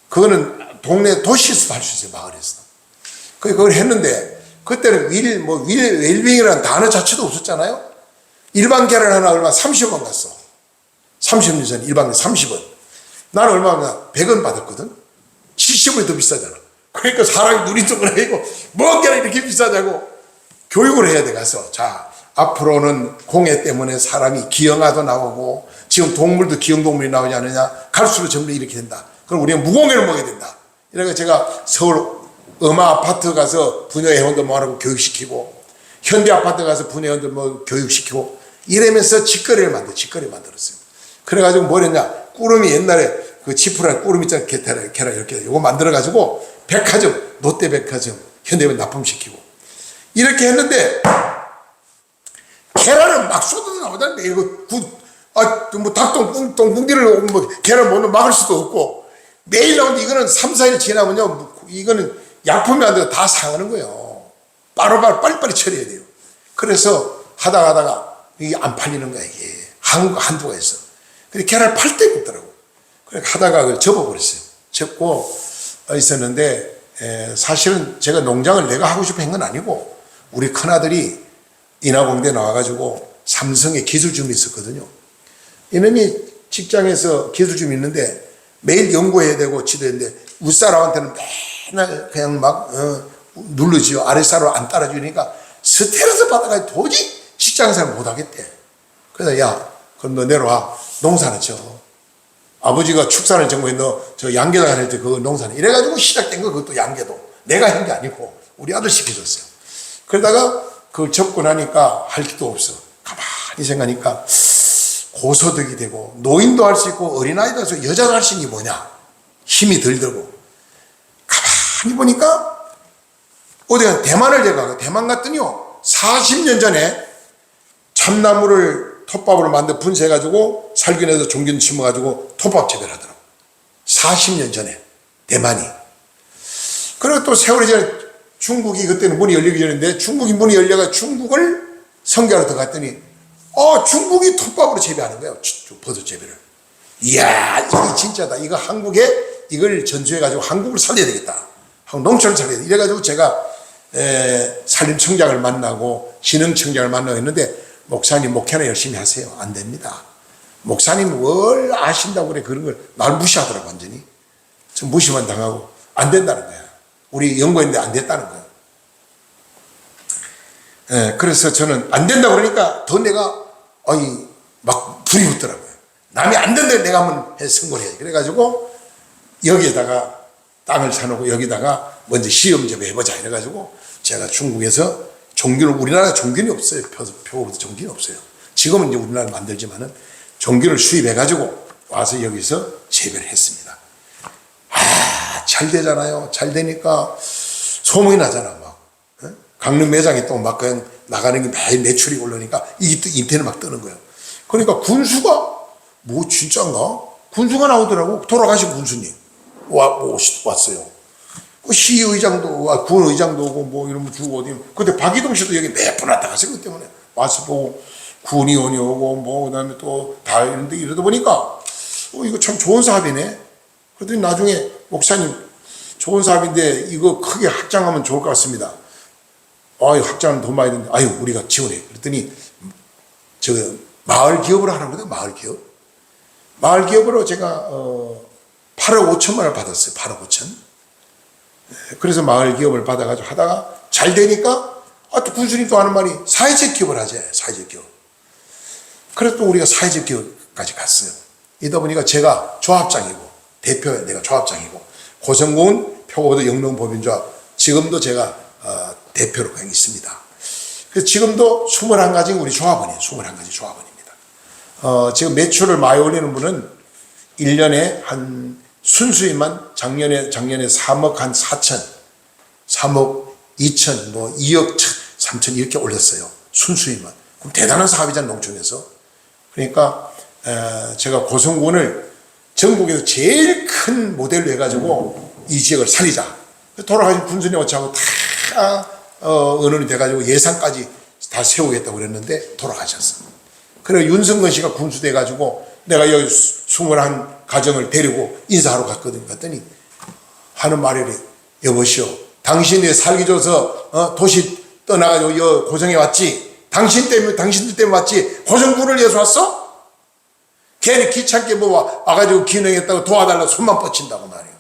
그거는 동네 도시에서도 할 수 있어요. 마을에서. 그걸 했는데 그때는 웰빙이라는 단어 자체도 없었잖아요. 일반 계란 하나 얼마 30원 갔어. 30년 전에 일반 계란 30원. 나는 얼마나 100원 받았거든. 70원이 더 비싸잖아. 그러니까 사람이 눈이 동그라니고 뭐 계란 이렇게 비싸냐고 교육을 해야 돼 가서. 자, 앞으로는 공해 때문에 사람이 기형아도 나오고 지금 동물도 기형동물이 나오지 않느냐. 갈수록 점점 이렇게 된다. 그럼 우리는 무공해를 먹어야 된다. 이러니까 제가 서울 음아 아파트 가서 부녀 회원들 모아놓고 교육시키고 현대 아파트 가서 부녀 회원들 뭐 교육시키고 이러면서 직거래를 만들었어요. 그래가지고 뭘 했냐. 꾸러미 옛날에 그 지푸라기 꾸러미 있잖아. 계란 이렇게 요거 만들어가지고 백화점, 롯데백화점, 현대백화점 납품시키고 이렇게 했는데 계란은 막 쏟아져 나오다는데 이거 뭐 닭똥 뚱뚱디를 뭐 계란 못 막을 수도 없고 매일 나오는데 이거는 3, 4일 지나면요 이거는 약품이 안 돼서 다 상하는 거예요. 바로바로 빨리빨리 처리해야 돼요. 그래서 하다가 이게 안 팔리는 거야 이게 한두가 있어. 근데 계란을 팔 데가 없더라고. 그래 하다가 그걸 접어버렸어요. 접고 있었는데 사실은 제가 농장을 내가 하고 싶어 한 건 아니고 우리 큰아들이 인하공대 나와가지고 삼성에 기술점이 있었거든요. 이놈이 직장에서 기술점이 있는데 매일 연구해야 되고 지도했는데 윗사람한테는 맨날 그냥 막 누르지요. 아랫사람 안 따라주니까 스트레스 받아가지고 도저히 직장생활 못하겠대. 그래서 야 그럼 너 내려와. 농사는 쳐. 아버지가 축산을 전공해 너 저 양계장 할 때 그거 농사는 이래가지고 시작된 거 그것도 양계도 내가 한 게 아니고 우리 아들 시켜줬어요. 그러다가 그걸 접고 나니까 할 것도 없어. 가만히 생각하니까 고소득이 되고 노인도 할 수 있고 어린아이도 할 수 있고 여자도 할 수 있는 게 뭐냐. 힘이 덜 들고 가만히 보니까 어디가 대만을 제가 대만 갔더니요 40년 전에 참나무를 톱밥으로 만들어 분쇄해가지고 살균해서 종균 심어가지고 톱밥 재배를 하더라고. 40년 전에 대만이. 그리고 또 세월이 전에 중국이 그때는 문이 열리기 전인데 중국이 문이 열려가 중국을 선교하러 들어갔더니 중국이 톱밥으로 재배하는 거예요. 버섯 재배를. 이야 이게 진짜다. 이거 한국에 이걸 전수해가지고 한국을 살려야 되겠다. 한국 농촌을 살려야 돼. 이래가지고 제가 산림청장을 만나고 신흥청장을 만나고 했는데 목사님 목회나 열심히 하세요. 안 됩니다. 목사님 뭘 아신다고 그래. 그런 걸 날 무시하더라고 완전히. 좀 무시만 당하고 안 된다는 거야. 우리 연구했는데 안 됐다는 거야. 그래서 저는 안 된다고 그러니까 더 내가 막 불이 붙더라고요. 남이 안 된다고 내가 한번 선고를 해야지. 그래가지고 여기에다가 땅을 사놓고 여기다가 먼저 시험 좀 해보자 이래가지고 제가 중국에서 종균을 우리나라 종균이 없어요. 표고버섯 종균이 없어요. 지금은 이제 우리나라 만들지만은 종균을 수입해가지고 와서 여기서 재배를 했습니다. 잘 되잖아요. 잘 되니까 소문이 나잖아. 막 강릉 매장에 또 막 그냥 나가는 게 매일 매출이 올라오니까 이게 또 인터넷 막 뜨는 거예요. 그러니까 군수가 뭐 진짜인가? 군수가 나오더라고. 돌아가신 군수님 왔어요. 그 시의장도 군의장도 오고 뭐 이러면 주고 어디 근데 박이동 씨도 여기 몇 번 왔다 갔어요. 그 때문에 와서 보고 군의원이 오고 뭐 그다음에 또 다 이런데 이러다 보니까 이거 참 좋은 사업이네. 그랬더니 나중에 목사님 좋은 사업인데 이거 크게 확장하면 좋을 것 같습니다. 아유, 확장은 돈 많이 드는데, 아유, 우리가 지원해. 그랬더니 저 마을 기업으로 하라고 그래요. 마을 기업. 마을 기업으로 제가 8억 5천만 원을 받았어요. 8억 5천. 그래서 마을 기업을 받아가지고 하다가 잘 되니까 또 군수님 또 하는 말이 사회적 기업을 하자. 사회적 기업. 그래서 또 우리가 사회적 기업까지 갔어요. 이다 보니까 제가 조합장이고 대표 내가 조합장이고 고성군 표고도 영농법인조합 지금도 제가 대표로 가 있습니다. 그래서 지금도 21가지 우리 조합원이에요. 21가지 조합원입니다. 지금 매출을 많이 올리는 분은 1년에 한 순수익만 작년에 3억 한 4천, 3억 2천, 뭐 2억 3천 이렇게 올렸어요. 순수익만. 그럼 대단한 사업이잖아요, 농촌에서. 그러니까 제가 고성군을 전국에서 제일 큰 모델로 해가지고 이 지역을 살리자. 돌아가신 군수님 어차피 다 언론이 돼가지고 예산까지 다 세우겠다고 그랬는데 돌아가셨어. 그리고 윤성근 씨가 군수 돼가지고 내가 여기 21가정을 데리고 인사하러 갔거든. 갔더니 하는 말이 여보시오, 당신 왜 살기 줘서 도시 떠나가지고 여 고성에 왔지? 당신들 때문에 왔지? 고성군을 위해서 왔어? 괜히 귀찮게 뭐 와가지고 기능했다고 도와달라고 손만 뻗친다고 말이에요.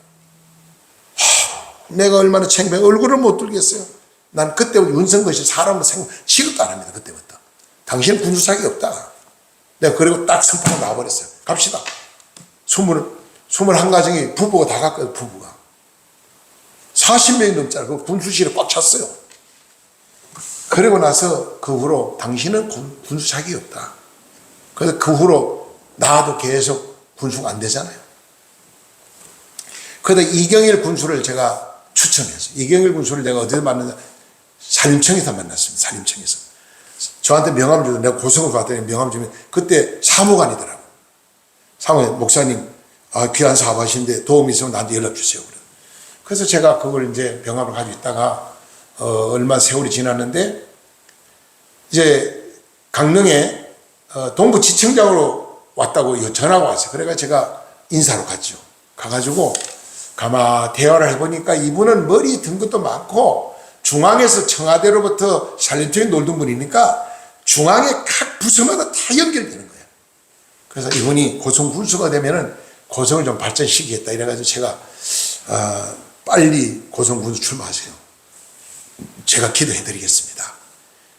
내가 얼마나 창피해. 얼굴을 못 들겠어요. 난 그때부터 윤성근 씨 사람을 취급도 안 합니다. 그때부터. 당신은 군수사기 없다. 내가 그리고 딱 선포가 나와버렸어요. 갑시다. 21가정이 부부가 다 갔거든요. 부부가 40명이 넘잖아요. 그 군수실에 꽉 찼어요. 그리고 나서 그 후로 당신은 군수 자격이 없다. 그래서 그 후로 나도 계속 군수가 안 되잖아요. 그래서 이경일 군수를 제가 추천했어요. 이경일 군수를 내가 어디서 만났냐? 산림청에서 만났습니다. 산림청에서. 저한테 명함 주고 내가 고성을 갔더니 명함 주면 그때 사무관이더라고. 사무관, 목사님, 귀한 사업 하시는데 도움이 있으면 나한테 연락 주세요. 그래서 제가 그걸 이제 명함을 가지고 있다가 얼마 세월이 지났는데 이제 강릉에 동부지청장으로 왔다고 전화가 왔어요. 그래가 제가 인사로 갔죠. 가가지고 가마 대화를 해보니까 이분은 머리 든 것도 많고 중앙에서 청와대로부터 산림청에 놀던 분이니까 중앙에 각 부서마다 다 연결되는 거예요. 그래서 이분이 고성 군수가 되면은 고성을 좀 발전시키겠다 이래가지고 제가 빨리 고성 군수 출마하세요. 제가 기도해드리겠습니다.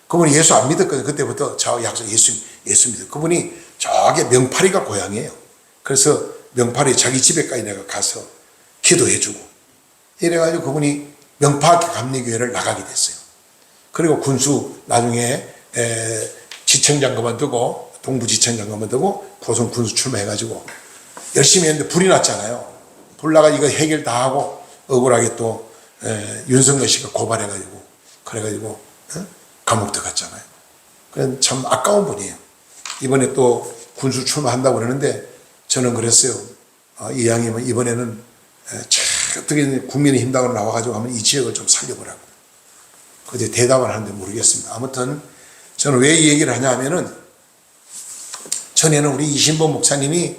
그분이 예수 안 믿었거든요. 그때부터 저하고 약속 예수 믿어요. 그분이 저기 명파리가 고향이에요. 그래서 명파리 자기 집에까지 내가 가서 기도해주고 이래가지고 그분이 명파학교 감리교회를 나가게 됐어요. 그리고 군수 나중에 지청장 그만두고 동부지청장 그만두고 고성 군수 출마해가지고 열심히 했는데 불이 났잖아요. 불 나가 이거 해결 다 하고 억울하게 또 윤석열 씨가 고발해가지고 그래가지고 감옥 들어갔잖아요. 그건 참 아까운 분이에요. 이번에 또 군수 출마한다고 그러는데 저는 그랬어요. 이왕이면 이번에는 어떻게 국민의힘당으로 나와가지고 하면 이 지역을 좀 살려보라고. 그때 대답을 하는데 모르겠습니다. 아무튼 저는 왜 이 얘기를 하냐 하면은 전에는 우리 이신범 목사님이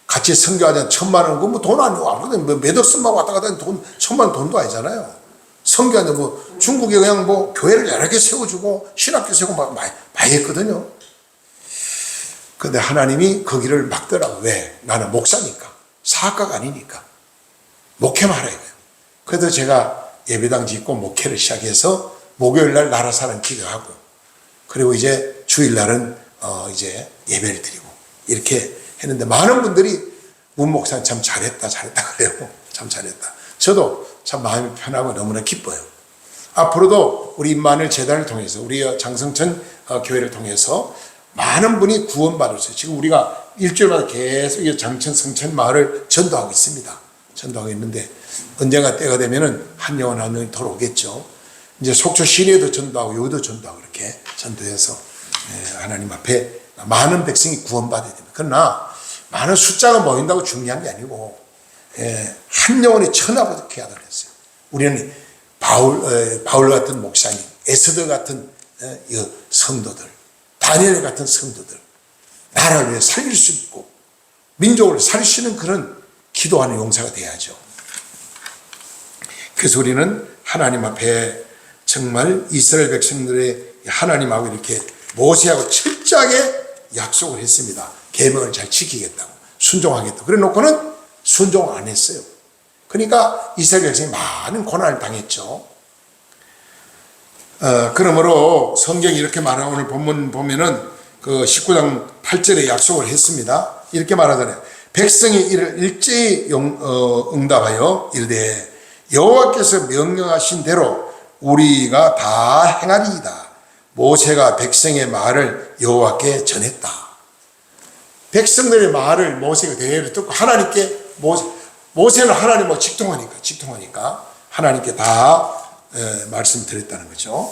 같이 선교하자 1,000만 원, 뭐 돈 아니고 뭐 몇 억씩만 왔다 갔다 하는 돈, 1,000만 원 돈도 아니잖아요. 선교하자 뭐 중국에 그냥 뭐 교회를 여러 개 세워주고 신학교 세우고 막 많이 했거든요. 근데 하나님이 거기를 막더라고. 왜? 나는 목사니까. 사학가가 아니니까. 목회만 하라 이거예요. 그래서 제가 예배당 짓고 목회를 시작해서 목요일날 나라 사랑 기도하고 그리고 이제 주일날은 이제 예배를 드리고 이렇게 했는데 많은 분들이 문 목사님 참 잘했다 그래요. 참 잘했다. 저도 참 마음이 편하고 너무나 기뻐요. 앞으로도 우리 임마누엘 재단을 통해서 우리 장성천 교회를 통해서 많은 분이 구원받을 수 있어요. 지금 우리가 일주일마다 계속 이 장천 성천 마을을 전도하고 있습니다. 전도하고 있는데 언젠가 때가 되면은 한 영혼 한 영혼이 돌아오겠죠. 이제 속초 시내도 전도하고 여기도 전도하고 이렇게 전도해서 하나님 앞에 많은 백성이 구원받아야 됩니다. 그러나 많은 숫자가 모인다고 중요한 게 아니고 한 영혼이 천하보다 귀하다고 했어요. 우리는 바울 같은 목사님, 에스더 같은 성도들, 다니엘 같은 성도들 나라를 위해 살릴 수 있고 민족을 살릴 수 있는 그런 기도하는 용사가 돼야죠. 그래서 우리는 하나님 앞에 정말 이스라엘 백성들의 하나님하고 이렇게 모세하고 철저하게 약속을 했습니다. 계명을 잘 지키겠다고, 순종하겠다고. 그래 놓고는 순종 안 했어요. 그러니까 이스라엘 백성이 많은 고난을 당했죠. 그러므로 성경이 이렇게 말하고 오늘 본문 보면은 그 19장 8절에 약속을 했습니다. 이렇게 말하잖아요. 백성이 이를 일제히 응답하여 이르되 여호와께서 명령하신 대로 우리가 다 행하리이다. 모세가 백성의 말을 여호와께 전했다. 백성들의 말을 모세가 대대로 듣고 하나님께 모세는 하나님하고 직통하니까 하나님께 다 말씀드렸다는 거죠.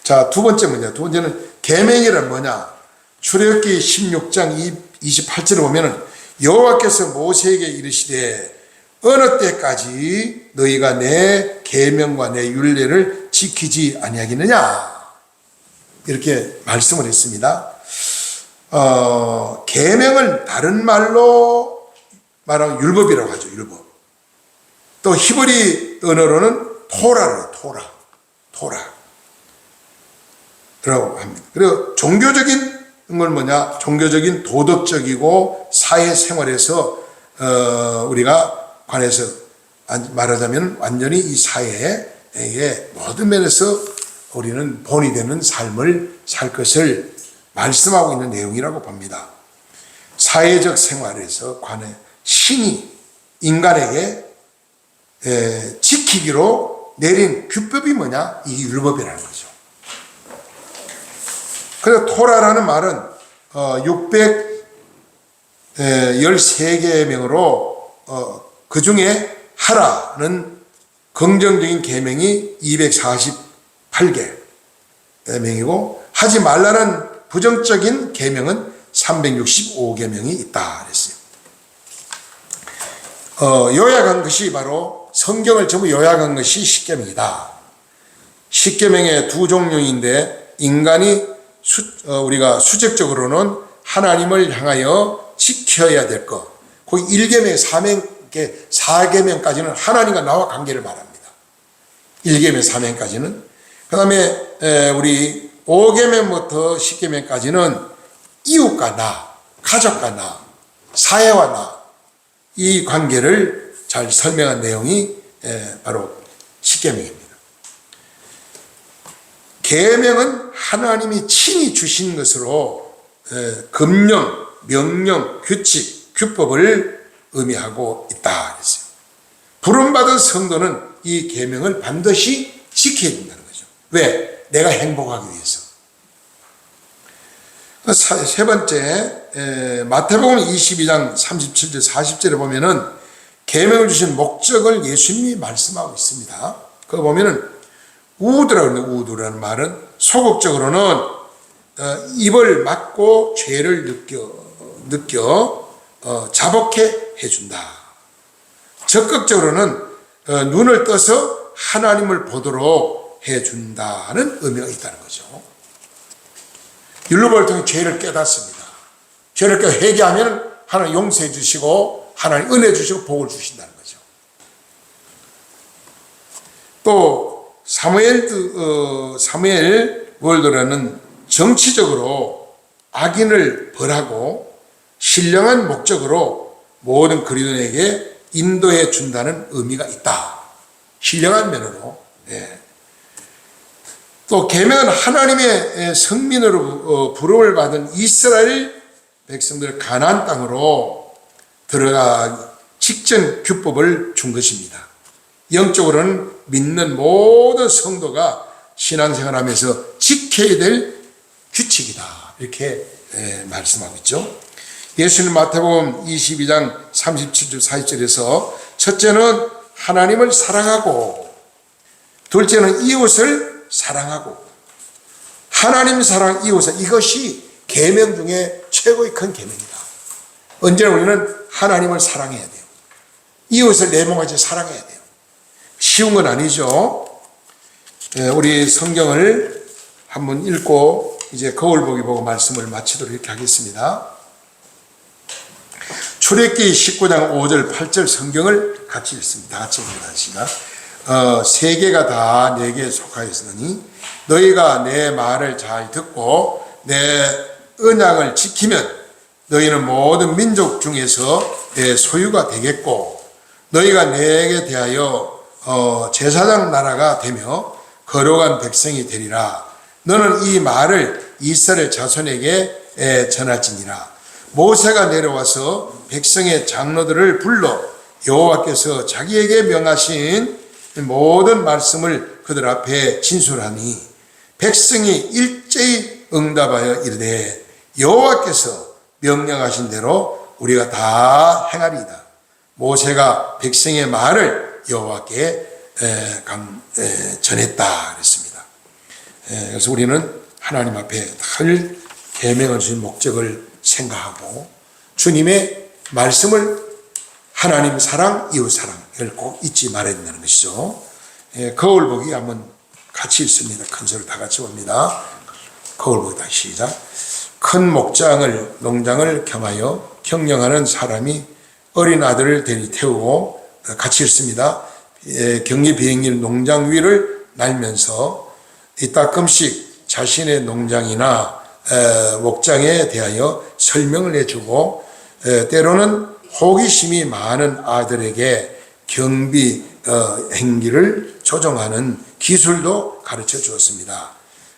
자, 두 번째 문제. 두 번째는 계명이란 뭐냐? 출애굽기 16장 28절에 보면은 여호와께서 모세에게 이르시되 어느 때까지 너희가 내 계명과 내 율례를 지키지 아니하겠느냐? 이렇게 말씀을 했습니다. 계명을 다른 말로 말하면 율법이라고 하죠. 율법. 또 히브리 언어로는 토라라고 합니다. 그리고 종교적인 건 뭐냐? 종교적인 도덕적이고 사회생활에서 우리가 관해서 말하자면 완전히 이 사회에 모든 면에서 우리는 본이 되는 삶을 살 것을 말씀하고 있는 내용이라고 봅니다. 사회적 생활에서 관해 신이 인간에게 지키기로 내린 규법이 뭐냐? 이 율법이라는 거죠. 그래서 토라라는 말은 613개의 명으로 그 중에 하라는 긍정적인 계명이 248개 명이고 하지 말라는 부정적인 계명은 365계명이 있다 그랬어요. 요약한 것이 바로 성경을 전부 요약한 것이 십계명이다. 십계명의 두 종류인데 인간이 우리가 수직적으로는 하나님을 향하여 지켜야 될 것. 거기 1계명, 4계명까지는 하나님과 나와 관계를 말합니다. 1계명, 4계명까지는. 그 다음에 우리 5계명부터 10계명까지는 이웃과 나, 가족과 나, 사회와 나, 이 관계를 잘 설명한 내용이 바로 10계명입니다. 계명은 하나님이 친히 주신 것으로 금령, 명령, 규칙, 규법을 의미하고 있다 그랬어요. 부름받은 성도는 이 계명을 반드시 지켜야 된다는 거죠. 왜? 내가 행복하기 위해서. 세 번째, 마태복음 22장 37절 40절에 보면은 계명을 주신 목적을 예수님이 말씀하고 있습니다. 그거 보면은 우드라고 하는데 우드라는 말은 소극적으로는 입을 막고 죄를 느껴 자복해 해준다. 적극적으로는 눈을 떠서 하나님을 보도록 해준다는 의미가 있다는 거죠. 율법을 통해 죄를 깨닫습니다. 죄를 깨 회개하면 하나님 용서해 주시고 하나님 은혜 주시고 복을 주신다는 거죠. 또 사무엘 월드라는 정치적으로 악인을 벌하고 신령한 목적으로 모든 그리스도인에게 인도해 준다는 의미가 있다. 신령한 면으로. 네. 또 계명은 하나님의 성민으로 부름을 받은 이스라엘 백성들 가나안 땅으로 들어가기 직전 규법을 준 것입니다. 영적으로는 믿는 모든 성도가 신앙생활하면서 지켜야 될 규칙이다. 이렇게 말씀하고 있죠. 예수님 마태복음 22장 37절 40절에서 첫째는 하나님을 사랑하고 둘째는 이웃을 사랑하고 하나님 사랑 이웃을 이것이 계명 중에 최고의 큰 계명이다. 언제나 우리는 하나님을 사랑해야 돼요. 이웃을 내 몸같이 사랑해야 돼요. 쉬운 건 아니죠. 우리 성경을 한번 읽고 이제 거울보기 보고 말씀을 마치도록 이렇게 하겠습니다. 출애굽기 19장 5절 8절 성경을 같이 읽습니다. 다 같이 읽습니다. 시작. 세계가 다 내게 속하였으니 너희가 내 말을 잘 듣고 내 언약을 지키면 너희는 모든 민족 중에서 내 소유가 되겠고 너희가 내게 대하여 제사장 나라가 되며 거룩한 백성이 되리라. 너는 이 말을 이스라엘 자손에게 전할지니라. 모세가 내려와서 백성의 장로들을 불러 여호와께서 자기에게 명하신 모든 말씀을 그들 앞에 진술하니 백성이 일제히 응답하여 이르되 여호와께서 명령하신 대로 우리가 다 행하리이다. 모세가 백성의 말을 여호와께 전했다 그랬습니다. 그래서 우리는 하나님 앞에 늘 계명을 주신 목적을 생각하고 주님의 말씀을 하나님 사랑, 이웃 사랑을 꼭 잊지 말아야 된다는 것이죠. 거울 보기 한번 같이 읽습니다. 큰 소리 다 같이 봅니다. 거울 보기 다시 시작. 큰 농장을 겸하여 경영하는 사람이 어린 아들을 데리 태우고 같이 읽습니다. 경리 비행기는 농장 위를 날면서 이따금씩 자신의 농장이나 목장에 대하여 설명을 해주고 때로는 호기심이 많은 아들에게 경비 행기를 조정하는 기술도 가르쳐 주었습니다.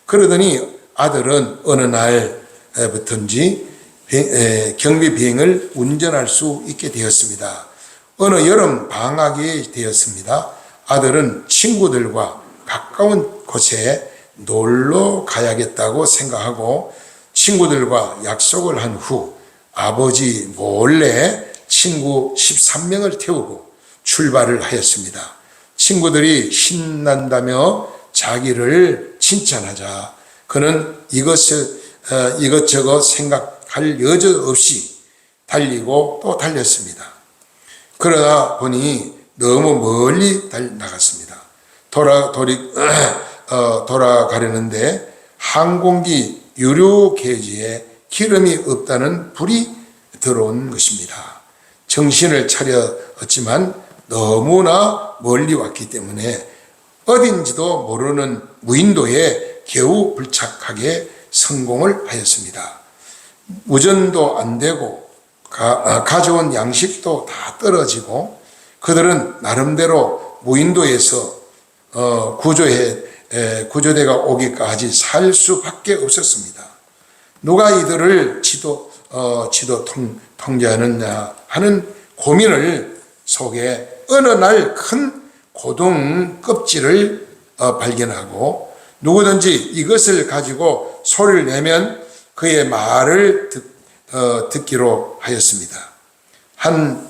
그러더니 아들은 어느 날부터인지 경비 비행을 운전할 수 있게 되었습니다. 어느 여름 방학이 되었습니다. 아들은 친구들과 가까운 곳에 놀러 가야겠다고 생각하고 친구들과 약속을 한 후 아버지 몰래 친구 13명을 태우고 출발을 하였습니다. 친구들이 신난다며 자기를 칭찬하자 그는 이것저것 생각할 여지 없이 달리고 또 달렸습니다. 그러다 보니 너무 멀리 나갔습니다. 돌아가려는데 항공기 유류 게이지에 기름이 없다는 불이 들어온 것입니다. 정신을 차렸지만 너무나 멀리 왔기 때문에 어딘지도 모르는 무인도에 겨우 불착하게 성공을 하였습니다. 우전도 안 되고 가져온 양식도 다 떨어지고 그들은 나름대로 무인도에서 구조대가 오기까지 살 수밖에 없었습니다. 누가 이들을 통제하느냐 하는 고민을 속에 어느 날 큰 고동 껍질을 발견하고 누구든지 이것을 가지고 소리를 내면 그의 말을 듣기로 하였습니다. 한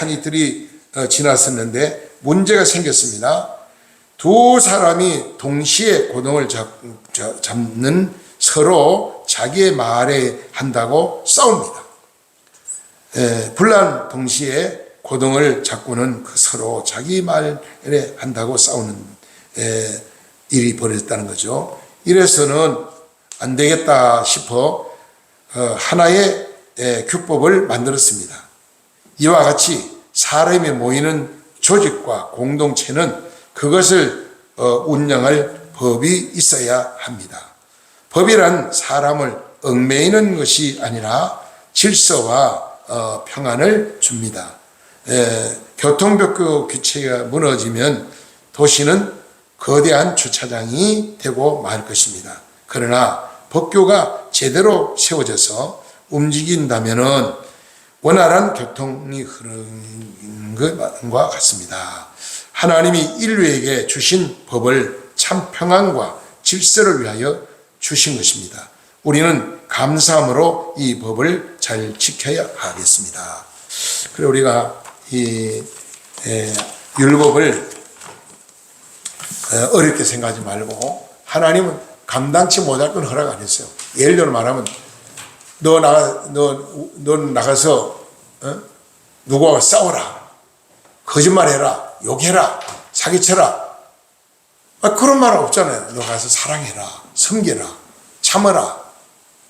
이틀이 지났었는데 문제가 생겼습니다. 두 사람이 동시에 고동을 잡는 서로 자기의 말에 한다고 싸웁니다. 분란 동시에 고동을 잡고는 서로 자기 말에 한다고 싸우는 일이 벌어졌다는 거죠. 이래서는 안 되겠다 싶어 하나의 규법을 만들었습니다. 이와 같이 사람이 모이는 조직과 공동체는 그것을 운영할 법이 있어야 합니다. 법이란 사람을 얽매이는 것이 아니라 질서와 평안을 줍니다. 교통법규 규칙이 무너지면 도시는 거대한 주차장이 되고 말 것입니다. 그러나 법규가 제대로 세워져서 움직인다면 원활한 교통이 흐르는 것과 같습니다. 하나님이 인류에게 주신 법을 참 평안과 질서를 위하여 주신 것입니다. 우리는 감사함으로 이 법을 잘 지켜야 하겠습니다. 그래 우리가 이 율법을 어렵게 생각하지 말고 하나님은 감당치 못할 건 허락 안 했어요. 예를 들어 말하면 너 나가서 누구와 싸워라, 거짓말해라, 욕해라, 사기쳐라. 그런 말 없잖아요. 너 가서 사랑해라, 섬겨라, 참아라,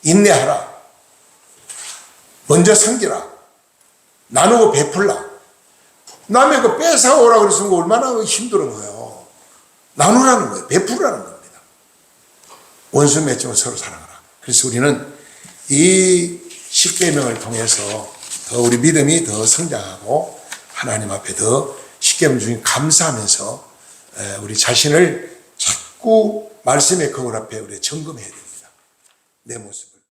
인내하라. 먼저 섬기라. 나누고 베풀라. 남의 거 뺏어오라 그랬으면 얼마나 힘든 거예요. 나누라는 거예요. 베풀라는 겁니다. 원수 맺지만 서로 사랑하라. 그래서 우리는 이 십계명을 통해서 더 우리 믿음이 더 성장하고 하나님 앞에 더 십계명 중에 감사하면서 우리 자신을 자꾸 말씀의 거울 앞에 우리 점검해야 됩니다. 내 모습.